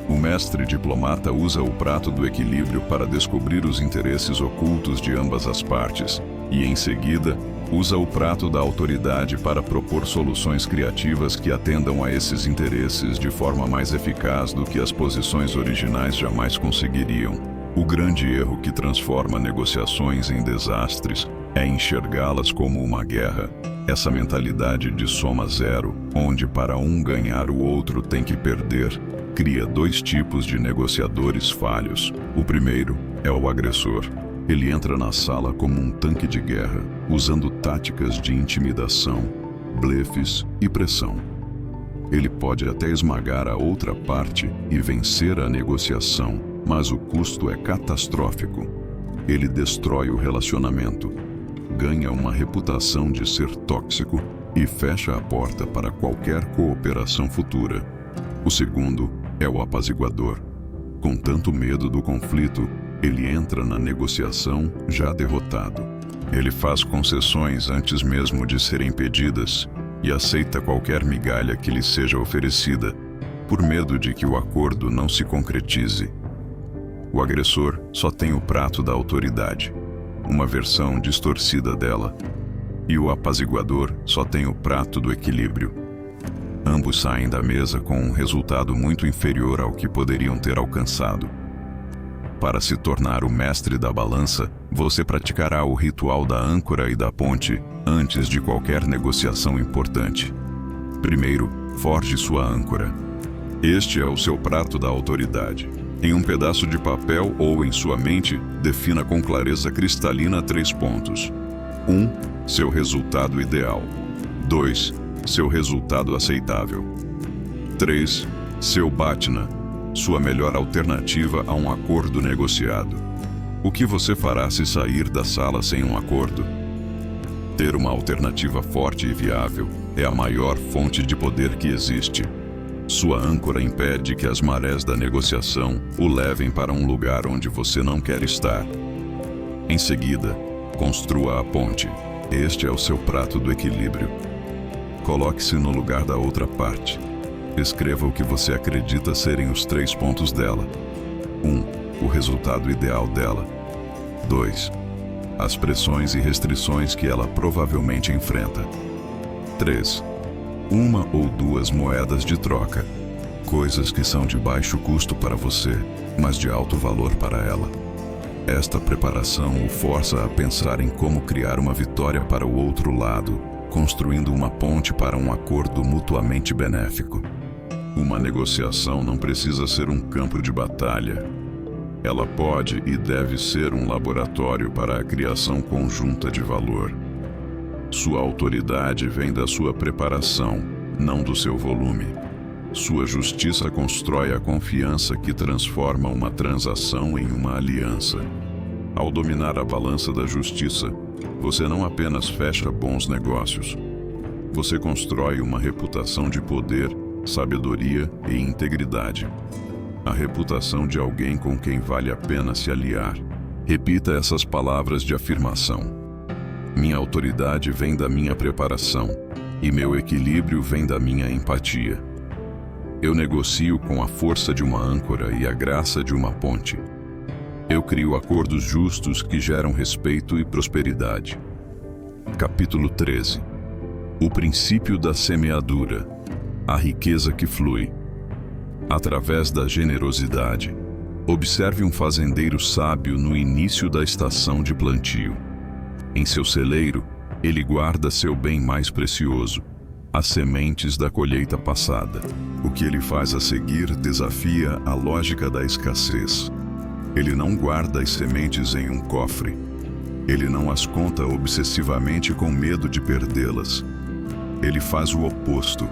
O mestre diplomata usa o prato do equilíbrio para descobrir os interesses ocultos de ambas as partes e, em seguida, usa o prato da autoridade para propor soluções criativas que atendam a esses interesses de forma mais eficaz do que as posições originais jamais conseguiriam. O grande erro que transforma negociações em desastres é enxergá-las como uma guerra. Essa mentalidade de soma zero, onde para um ganhar o outro tem que perder, cria dois tipos de negociadores falhos. O primeiro é o agressor. Ele entra na sala como um tanque de guerra, usando táticas de intimidação, blefes e pressão. Ele pode até esmagar a outra parte e vencer a negociação, mas o custo é catastrófico. Ele destrói o relacionamento, ganha uma reputação de ser tóxico e fecha a porta para qualquer cooperação futura. O segundo é o apaziguador. Com tanto medo do conflito, ele entra na negociação já derrotado. Ele faz concessões antes mesmo de serem pedidas e aceita qualquer migalha que lhe seja oferecida, por medo de que o acordo não se concretize. O agressor só tem o prato da autoridade, uma versão distorcida dela, e o apaziguador só tem o prato do equilíbrio. Ambos saem da mesa com um resultado muito inferior ao que poderiam ter alcançado. Para se tornar o mestre da balança, você praticará o ritual da âncora e da ponte antes de qualquer negociação importante. Primeiro, forge sua âncora. Este é o seu prato da autoridade. Em um pedaço de papel ou em sua mente, defina com clareza cristalina 3 pontos. 1. Seu resultado ideal. 2. Seu resultado aceitável. 3. Seu Batna, sua melhor alternativa a um acordo negociado. O que você fará se sair da sala sem um acordo? Ter uma alternativa forte e viável é a maior fonte de poder que existe. Sua âncora impede que as marés da negociação o levem para um lugar onde você não quer estar. Em seguida, construa a ponte. Este é o seu prato do equilíbrio. Coloque-se no lugar da outra parte. Escreva o que você acredita serem os 3 pontos dela. 1. O resultado ideal dela. 2. As pressões e restrições que ela provavelmente enfrenta. 3. 1 ou 2 moedas de troca. Coisas que são de baixo custo para você, mas de alto valor para ela. Esta preparação o força a pensar em como criar uma vitória para o outro lado, construindo uma ponte para um acordo mutuamente benéfico. Uma negociação não precisa ser um campo de batalha. Ela pode e deve ser um laboratório para a criação conjunta de valor. Sua autoridade vem da sua preparação, não do seu volume. Sua justiça constrói a confiança que transforma uma transação em uma aliança. Ao dominar a balança da justiça, você não apenas fecha bons negócios. Você constrói uma reputação de poder, sabedoria e integridade. A reputação de alguém com quem vale a pena se aliar. Repita essas palavras de afirmação. Minha autoridade vem da minha preparação, e meu equilíbrio vem da minha empatia. Eu negocio com a força de uma âncora e a graça de uma ponte. Eu crio acordos justos que geram respeito e prosperidade. Capítulo 13. O princípio da semeadura. A riqueza que flui. Através da generosidade. Observe um fazendeiro sábio no início da estação de plantio. Em seu celeiro, ele guarda seu bem mais precioso, as sementes da colheita passada. O que ele faz a seguir desafia a lógica da escassez. Ele não guarda as sementes em um cofre. Ele não as conta obsessivamente com medo de perdê-las. Ele faz o oposto.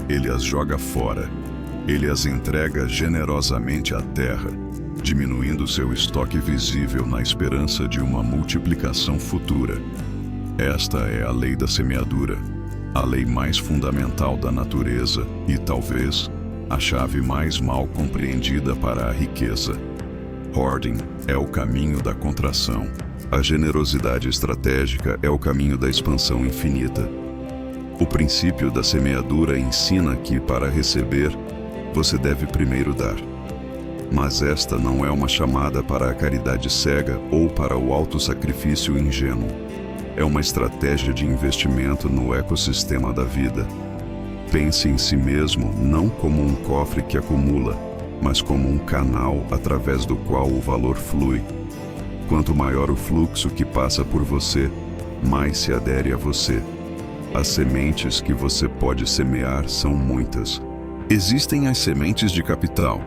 Ele as joga fora. Ele as entrega generosamente à terra, diminuindo seu estoque visível na esperança de uma multiplicação futura. Esta é a lei da semeadura, a lei mais fundamental da natureza e, talvez, a chave mais mal compreendida para a riqueza. Hoarding é o caminho da contração. A generosidade estratégica é o caminho da expansão infinita. O princípio da semeadura ensina que, para receber, você deve primeiro dar. Mas esta não é uma chamada para a caridade cega ou para o autossacrifício ingênuo. É uma estratégia de investimento no ecossistema da vida. Pense em si mesmo não como um cofre que acumula, mas como um canal através do qual o valor flui. Quanto maior o fluxo que passa por você, mais se adere a você. As sementes que você pode semear são muitas. Existem as sementes de capital.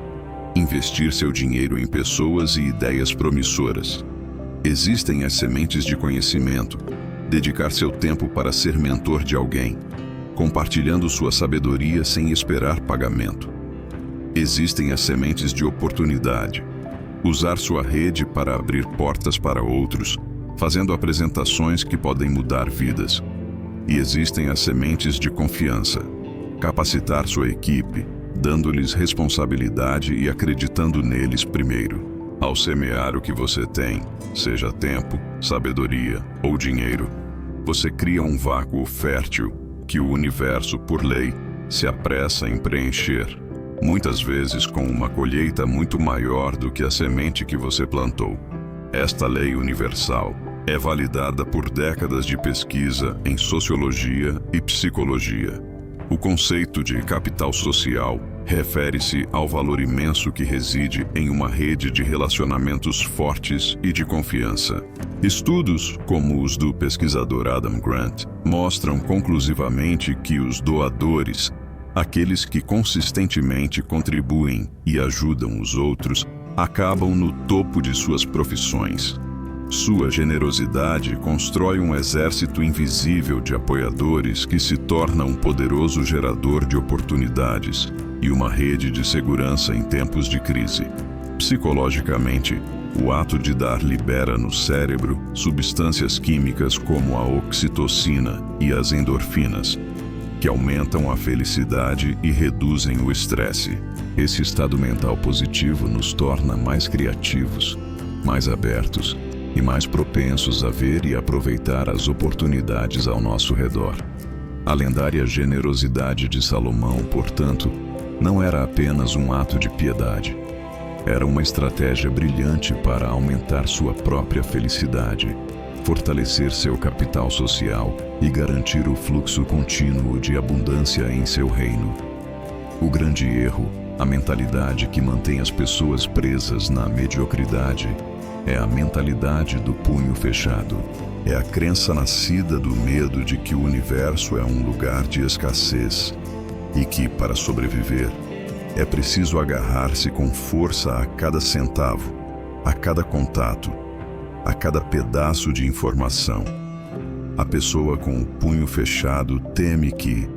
Investir seu dinheiro em pessoas e ideias promissoras. Existem as sementes de conhecimento. Dedicar seu tempo para ser mentor de alguém, compartilhando sua sabedoria sem esperar pagamento. Existem as sementes de oportunidade. Usar sua rede para abrir portas para outros, fazendo apresentações que podem mudar vidas. E existem as sementes de confiança. Capacitar sua equipe, dando-lhes responsabilidade e acreditando neles primeiro. Ao semear o que você tem, seja tempo, sabedoria ou dinheiro, você cria um vácuo fértil que o universo, por lei, se apressa em preencher, muitas vezes com uma colheita muito maior do que a semente que você plantou. Esta lei universal é validada por décadas de pesquisa em sociologia e psicologia. O conceito de capital social refere-se ao valor imenso que reside em uma rede de relacionamentos fortes e de confiança. Estudos, como os do pesquisador Adam Grant, mostram conclusivamente que os doadores, aqueles que consistentemente contribuem e ajudam os outros, acabam no topo de suas profissões. Sua generosidade constrói um exército invisível de apoiadores que se torna um poderoso gerador de oportunidades e uma rede de segurança em tempos de crise. Psicologicamente, o ato de dar libera no cérebro substâncias químicas como a oxitocina e as endorfinas, que aumentam a felicidade e reduzem o estresse. Esse estado mental positivo nos torna mais criativos, mais abertos e mais propensos a ver e aproveitar as oportunidades ao nosso redor. A lendária generosidade de Salomão, portanto, não era apenas um ato de piedade. Era uma estratégia brilhante para aumentar sua própria felicidade, fortalecer seu capital social e garantir o fluxo contínuo de abundância em seu reino. O grande erro, a mentalidade que mantém as pessoas presas na mediocridade, é a mentalidade do punho fechado. É a crença nascida do medo de que o universo é um lugar de escassez e que, para sobreviver, é preciso agarrar-se com força a cada centavo, a cada contato, a cada pedaço de informação. A pessoa com o punho fechado teme que,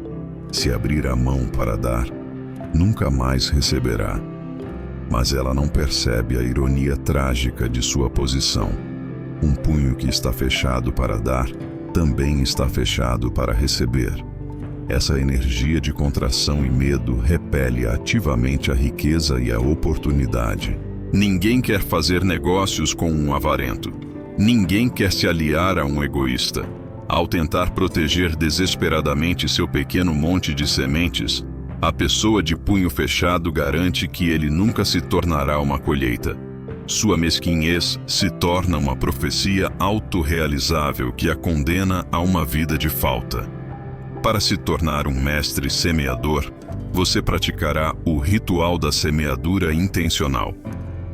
se abrir a mão para dar, nunca mais receberá. Mas ela não percebe a ironia trágica de sua posição. Um punho que está fechado para dar, também está fechado para receber. Essa energia de contração e medo repele ativamente a riqueza e a oportunidade. Ninguém quer fazer negócios com um avarento. Ninguém quer se aliar a um egoísta. Ao tentar proteger desesperadamente seu pequeno monte de sementes, a pessoa de punho fechado garante que ele nunca se tornará uma colheita. Sua mesquinhez se torna uma profecia autorrealizável que a condena a uma vida de falta. Para se tornar um mestre semeador, você praticará o ritual da semeadura intencional.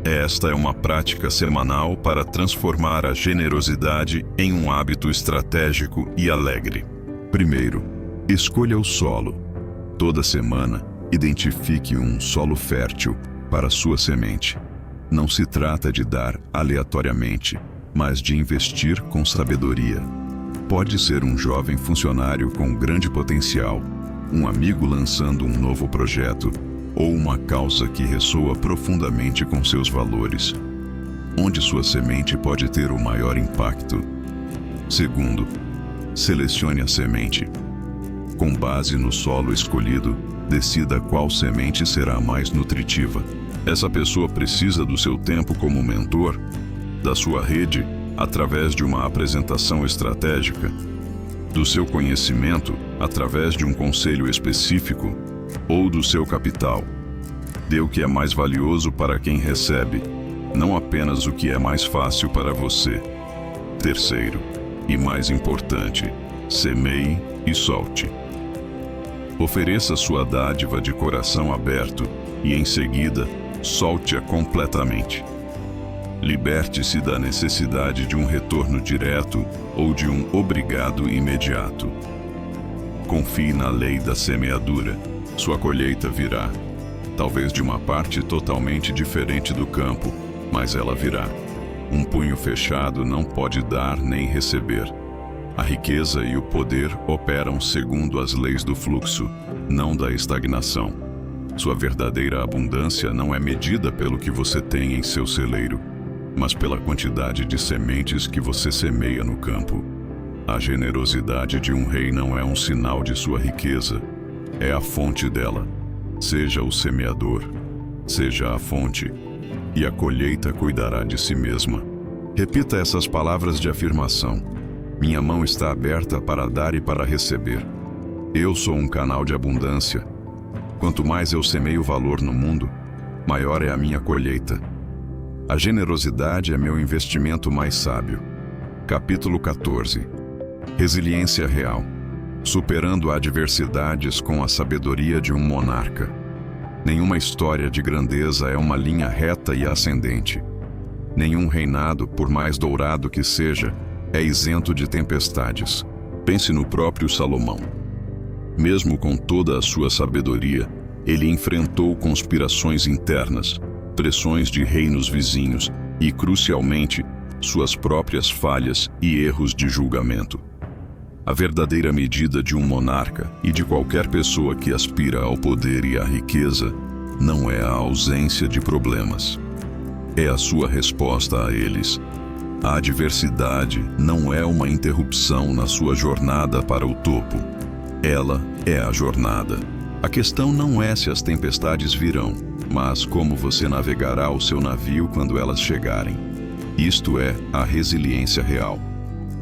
Esta é uma prática semanal para transformar a generosidade em um hábito estratégico e alegre. Primeiro, escolha o solo. Toda semana, identifique um solo fértil para sua semente. Não se trata de dar aleatoriamente, mas de investir com sabedoria. Pode ser um jovem funcionário com grande potencial, um amigo lançando um novo projeto, ou uma causa que ressoa profundamente com seus valores. Onde sua semente pode ter o maior impacto? Segundo, selecione a semente. Com base no solo escolhido, decida qual semente será mais nutritiva. Essa pessoa precisa do seu tempo como mentor, da sua rede, através de uma apresentação estratégica, do seu conhecimento, através de um conselho específico, ou do seu capital. Dê o que é mais valioso para quem recebe, não apenas o que é mais fácil para você. Terceiro, e mais importante, semeie e solte. Ofereça sua dádiva de coração aberto e, em seguida, solte-a completamente. Liberte-se da necessidade de um retorno direto ou de um obrigado imediato. Confie na lei da semeadura. Sua colheita virá. Talvez de uma parte totalmente diferente do campo, mas ela virá. Um punho fechado não pode dar nem receber. A riqueza e o poder operam segundo as leis do fluxo, não da estagnação. Sua verdadeira abundância não é medida pelo que você tem em seu celeiro, mas pela quantidade de sementes que você semeia no campo. A generosidade de um rei não é um sinal de sua riqueza, é a fonte dela. Seja o semeador, seja a fonte, e a colheita cuidará de si mesma. Repita essas palavras de afirmação. Minha mão está aberta para dar e para receber. Eu sou um canal de abundância. Quanto mais eu semeio valor no mundo, maior é a minha colheita. A generosidade é meu investimento mais sábio. Capítulo 14. Resiliência real. Superando adversidades com a sabedoria de um monarca. Nenhuma história de grandeza é uma linha reta e ascendente. Nenhum reinado, por mais dourado que seja, é isento de tempestades. Pense no próprio Salomão. Mesmo com toda a sua sabedoria, ele enfrentou conspirações internas, pressões de reinos vizinhos e, crucialmente, suas próprias falhas e erros de julgamento. A verdadeira medida de um monarca e de qualquer pessoa que aspira ao poder e à riqueza não é a ausência de problemas. É a sua resposta a eles. A adversidade não é uma interrupção na sua jornada para o topo. Ela é a jornada. A questão não é se as tempestades virão, mas como você navegará o seu navio quando elas chegarem. Isto é a resiliência real.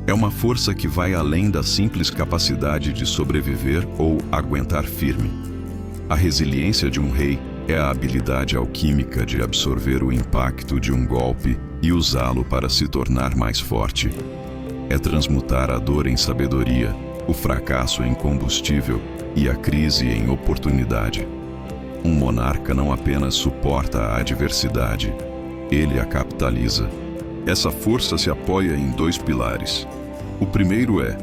É uma força que vai além da simples capacidade de sobreviver ou aguentar firme. A resiliência de um rei é a habilidade alquímica de absorver o impacto de um golpe e usá-lo para se tornar mais forte. É transmutar a dor em sabedoria, o fracasso em combustível e a crise em oportunidade. Um monarca não apenas suporta a adversidade, ele a capitaliza. Essa força se apoia em dois pilares. O primeiro é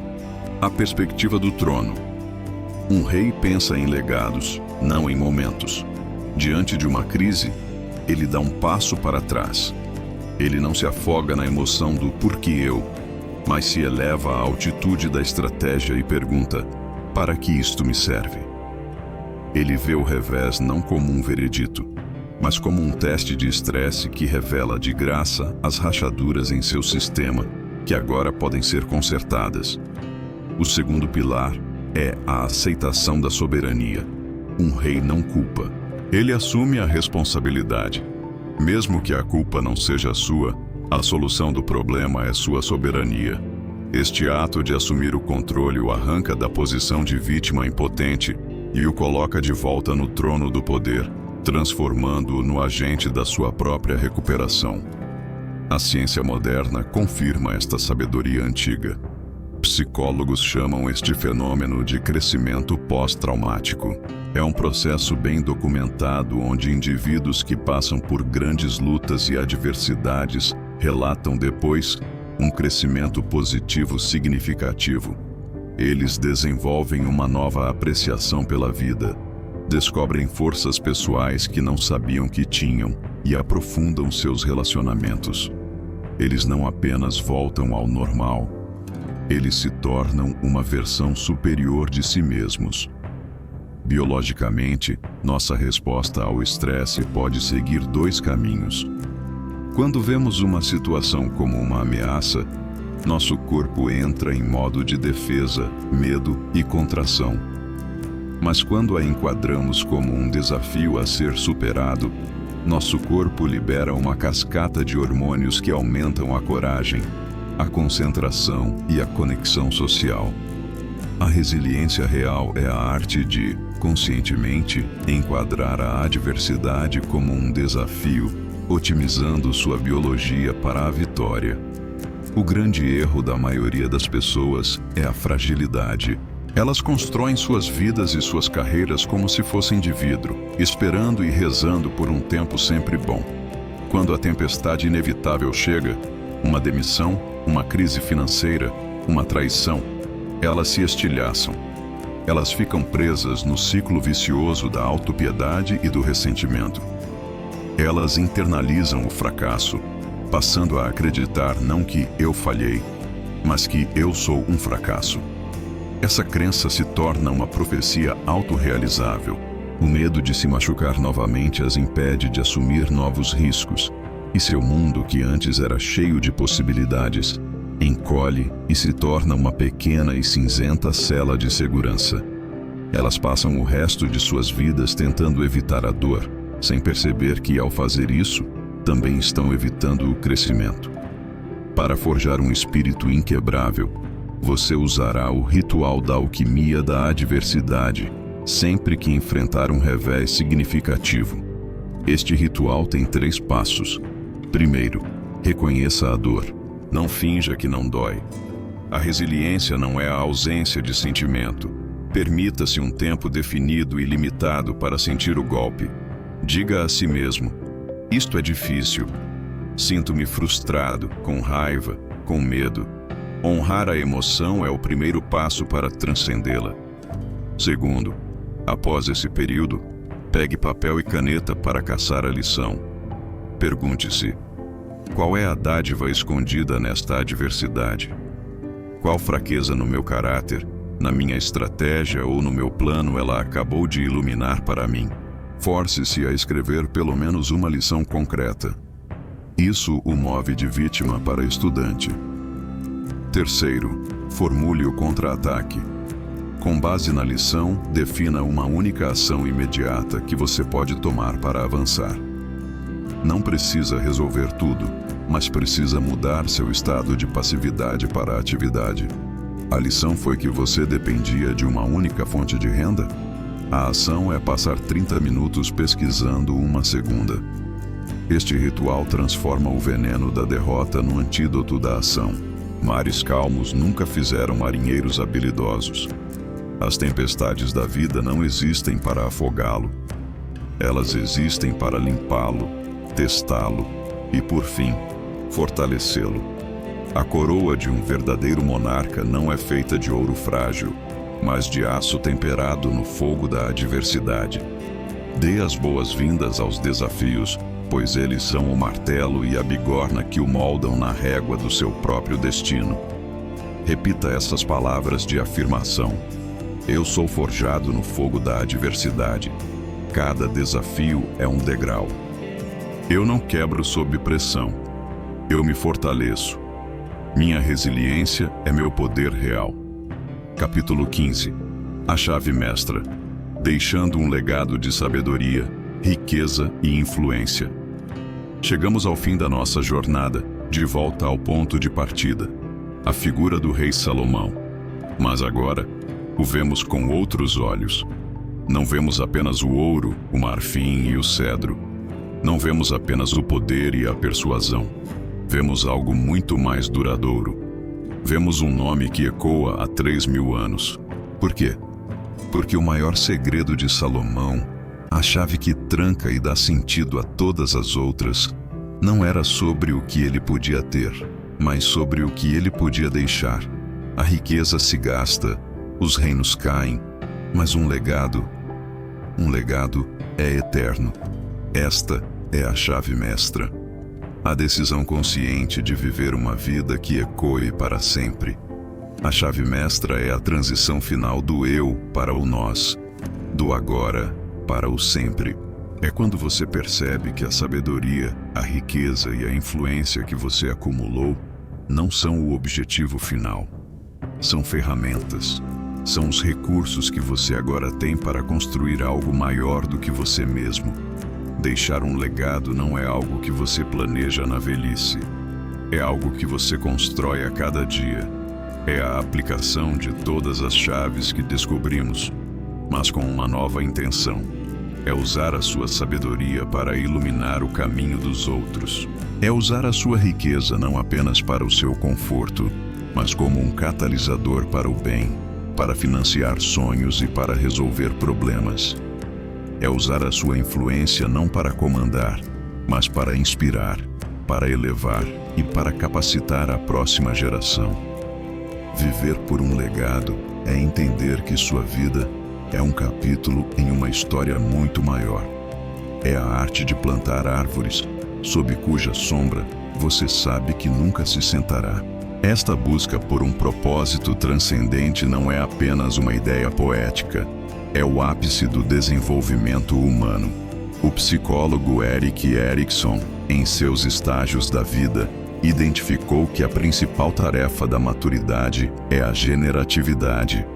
a perspectiva do trono. Um rei pensa em legados, não em momentos. Diante de uma crise, ele dá um passo para trás. Ele não se afoga na emoção do "porque eu", mas se eleva à altitude da estratégia e pergunta: para que isto me serve? Ele vê o revés não como um veredito, mas como um teste de estresse que revela de graça as rachaduras em seu sistema, que agora podem ser consertadas. O segundo pilar é a aceitação da soberania. Um rei não culpa. Ele assume a responsabilidade. Mesmo que a culpa não seja sua, a solução do problema é sua soberania. Este ato de assumir o controle o arranca da posição de vítima impotente e o coloca de volta no trono do poder, transformando-o no agente da sua própria recuperação. A ciência moderna confirma esta sabedoria antiga. Psicólogos chamam este fenômeno de crescimento pós-traumático. É um processo bem documentado onde indivíduos que passam por grandes lutas e adversidades relatam depois um crescimento positivo significativo. Eles desenvolvem uma nova apreciação pela vida, descobrem forças pessoais que não sabiam que tinham e aprofundam seus relacionamentos. Eles não apenas voltam ao normal, eles se tornam uma versão superior de si mesmos. Biologicamente, nossa resposta ao estresse pode seguir dois caminhos. Quando vemos uma situação como uma ameaça, nosso corpo entra em modo de defesa, medo e contração. Mas quando a enquadramos como um desafio a ser superado, nosso corpo libera uma cascata de hormônios que aumentam a coragem, a concentração e a conexão social. A resiliência real é a arte de, conscientemente, enquadrar a adversidade como um desafio, otimizando sua biologia para a vitória. O grande erro da maioria das pessoas é a fragilidade. Elas constroem suas vidas e suas carreiras como se fossem de vidro, esperando e rezando por um tempo sempre bom. Quando a tempestade inevitável chega, uma demissão, uma crise financeira, uma traição, elas se estilhaçam. Elas ficam presas no ciclo vicioso da autopiedade e do ressentimento. Elas internalizam o fracasso, passando a acreditar não que eu falhei, mas que eu sou um fracasso. Essa crença se torna uma profecia autorrealizável. O medo de se machucar novamente as impede de assumir novos riscos, e seu mundo, que antes era cheio de possibilidades, encolhe e se torna uma pequena e cinzenta cela de segurança. Elas passam o resto de suas vidas tentando evitar a dor, sem perceber que, ao fazer isso, também estão evitando o crescimento. Para forjar um espírito inquebrável, você usará o ritual da alquimia da adversidade sempre que enfrentar um revés significativo. Este ritual tem 3 passos. Primeiro, reconheça a dor. Não finja que não dói. A resiliência não é a ausência de sentimento. Permita-se um tempo definido e limitado para sentir o golpe. Diga a si mesmo: isto é difícil. Sinto-me frustrado, com raiva, com medo. Honrar a emoção é o primeiro passo para transcendê-la. Segundo, após esse período, pegue papel e caneta para caçar a lição. Pergunte-se: qual é a dádiva escondida nesta adversidade? Qual fraqueza no meu caráter, na minha estratégia ou no meu plano ela acabou de iluminar para mim? Force-se a escrever pelo menos uma lição concreta. Isso o move de vítima para estudante. Terceiro, formule o contra-ataque. Com base na lição, defina uma única ação imediata que você pode tomar para avançar. Não precisa resolver tudo, mas precisa mudar seu estado de passividade para atividade. A lição foi que você dependia de uma única fonte de renda? A ação é passar 30 minutos pesquisando uma segunda. Este ritual transforma o veneno da derrota no antídoto da ação. Mares calmos nunca fizeram marinheiros habilidosos. As tempestades da vida não existem para afogá-lo. Elas existem para limpá-lo, testá-lo e, por fim, fortalecê-lo. A coroa de um verdadeiro monarca não é feita de ouro frágil, mas de aço temperado no fogo da adversidade. Dê as boas-vindas aos desafios, pois eles são o martelo e a bigorna que o moldam na régua do seu próprio destino. Repita essas palavras de afirmação: eu sou forjado no fogo da adversidade. Cada desafio é um degrau. Eu não quebro sob pressão. Eu me fortaleço. Minha resiliência é meu poder real. Capítulo 15. A chave mestra. Deixando um legado de sabedoria, riqueza e influência. Chegamos ao fim da nossa jornada, de volta ao ponto de partida, a figura do rei Salomão. Mas agora, o vemos com outros olhos. Não vemos apenas o ouro, o marfim e o cedro. Não vemos apenas o poder e a persuasão. Vemos algo muito mais duradouro. Vemos um nome que ecoa há 3.000 anos. Por quê? Porque o maior segredo de Salomão, a chave que tranca e dá sentido a todas as outras, não era sobre o que ele podia ter, mas sobre o que ele podia deixar. A riqueza se gasta, os reinos caem, mas um legado é eterno. Esta é a chave mestra. A decisão consciente de viver uma vida que ecoe para sempre. A chave mestra é a transição final do eu para o nós, do agora para o sempre. É quando você percebe que a sabedoria, a riqueza e a influência que você acumulou não são o objetivo final. São ferramentas. São os recursos que você agora tem para construir algo maior do que você mesmo. Deixar um legado não é algo que você planeja na velhice. É algo que você constrói a cada dia. É a aplicação de todas as chaves que descobrimos, mas com uma nova intenção. É usar a sua sabedoria para iluminar o caminho dos outros. É usar a sua riqueza não apenas para o seu conforto, mas como um catalisador para o bem, para financiar sonhos e para resolver problemas. É usar a sua influência não para comandar, mas para inspirar, para elevar e para capacitar a próxima geração. Viver por um legado é entender que sua vida é um capítulo em uma história muito maior. É a arte de plantar árvores, sob cuja sombra você sabe que nunca se sentará. Esta busca por um propósito transcendente não é apenas uma ideia poética. é o ápice do desenvolvimento humano. O psicólogo Erik Erikson, em seus estágios da vida, identificou que a principal tarefa da maturidade é a generatividade,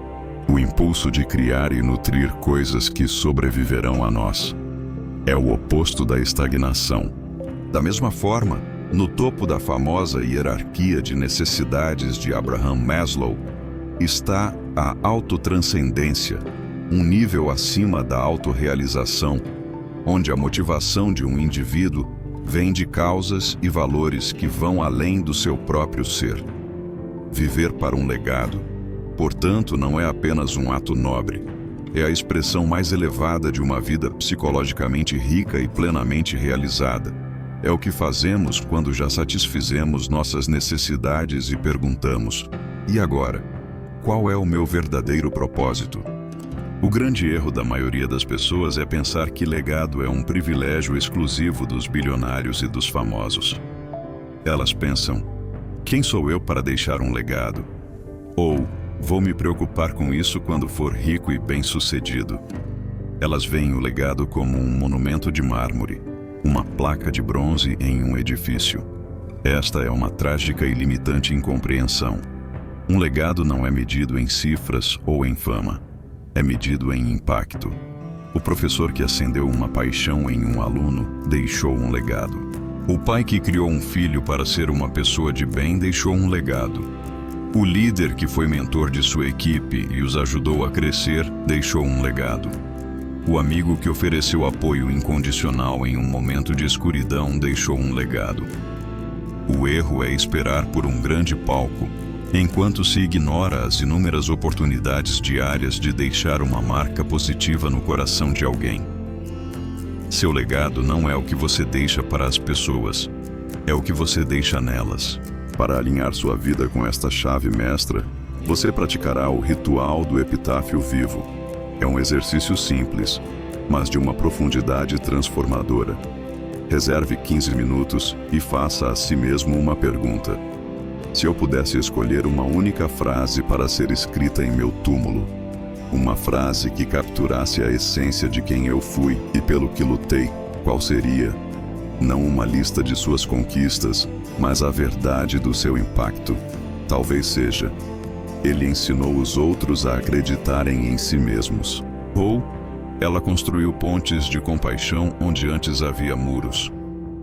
o impulso de criar e nutrir coisas que sobreviverão a nós. É o oposto da estagnação. Da mesma forma, no topo da famosa hierarquia de necessidades de Abraham Maslow, está a autotranscendência, um nível acima da autorrealização, onde a motivação de um indivíduo vem de causas e valores que vão além do seu próprio ser. Viver para um legado, portanto, não é apenas um ato nobre, é a expressão mais elevada de uma vida psicologicamente rica e plenamente realizada. É o que fazemos quando já satisfizemos nossas necessidades e perguntamos: e agora? Qual é o meu verdadeiro propósito? O grande erro da maioria das pessoas é pensar que legado é um privilégio exclusivo dos bilionários e dos famosos. Elas pensam: quem sou eu para deixar um legado? Ou, vou me preocupar com isso quando for rico e bem-sucedido. Elas veem o legado como um monumento de mármore, uma placa de bronze em um edifício. Esta é uma trágica e limitante incompreensão. Um legado não é medido em cifras ou em fama. É medido em impacto. O professor que acendeu uma paixão em um aluno deixou um legado. O pai que criou um filho para ser uma pessoa de bem deixou um legado. O líder que foi mentor de sua equipe e os ajudou a crescer deixou um legado. O amigo que ofereceu apoio incondicional em um momento de escuridão deixou um legado. O erro é esperar por um grande palco, enquanto se ignora as inúmeras oportunidades diárias de deixar uma marca positiva no coração de alguém. Seu legado não é o que você deixa para as pessoas, é o que você deixa nelas. Para alinhar sua vida com esta chave mestra, você praticará o ritual do epitáfio vivo. É um exercício simples, mas de uma profundidade transformadora. Reserve 15 minutos e faça a si mesmo uma pergunta. Se eu pudesse escolher uma única frase para ser escrita em meu túmulo, uma frase que capturasse a essência de quem eu fui e pelo que lutei, qual seria? Não uma lista de suas conquistas, mas a verdade do seu impacto. Talvez seja: ele ensinou os outros a acreditarem em si mesmos. Ou, ela construiu pontes de compaixão onde antes havia muros.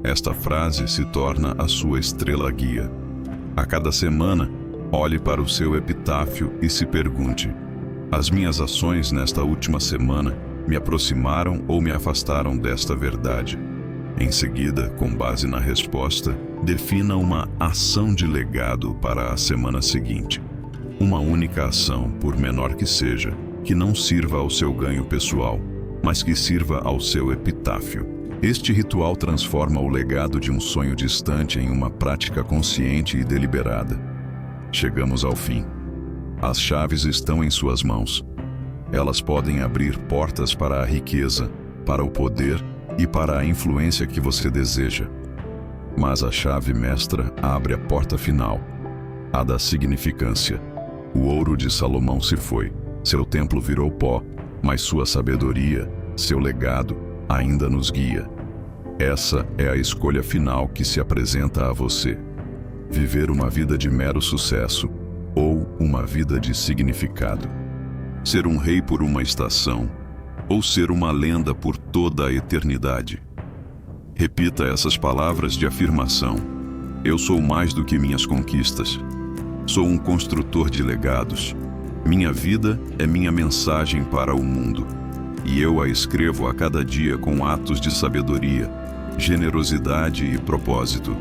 Esta frase se torna a sua estrela guia. A cada semana, olhe para o seu epitáfio e se pergunte: as minhas ações nesta última semana me aproximaram ou me afastaram desta verdade? Em seguida, com base na resposta, defina uma ação de legado para a semana seguinte. Uma única ação, por menor que seja, que não sirva ao seu ganho pessoal, mas que sirva ao seu epitáfio. Este ritual transforma o legado de um sonho distante em uma prática consciente e deliberada. Chegamos ao fim. As chaves estão em suas mãos. Elas podem abrir portas para a riqueza, para o poder e para a influência que você deseja. Mas a chave mestra abre a porta final, a da significância. O ouro de Salomão se foi, seu templo virou pó, mas sua sabedoria, seu legado, ainda nos guia. Essa é a escolha final que se apresenta a você: viver uma vida de mero sucesso ou uma vida de significado. Ser um rei por uma estação ou ser uma lenda por toda a eternidade. Repita essas palavras de afirmação: eu sou mais do que minhas conquistas. Sou um construtor de legados. Minha vida é minha mensagem para o mundo. E eu a escrevo a cada dia com atos de sabedoria, generosidade e propósito.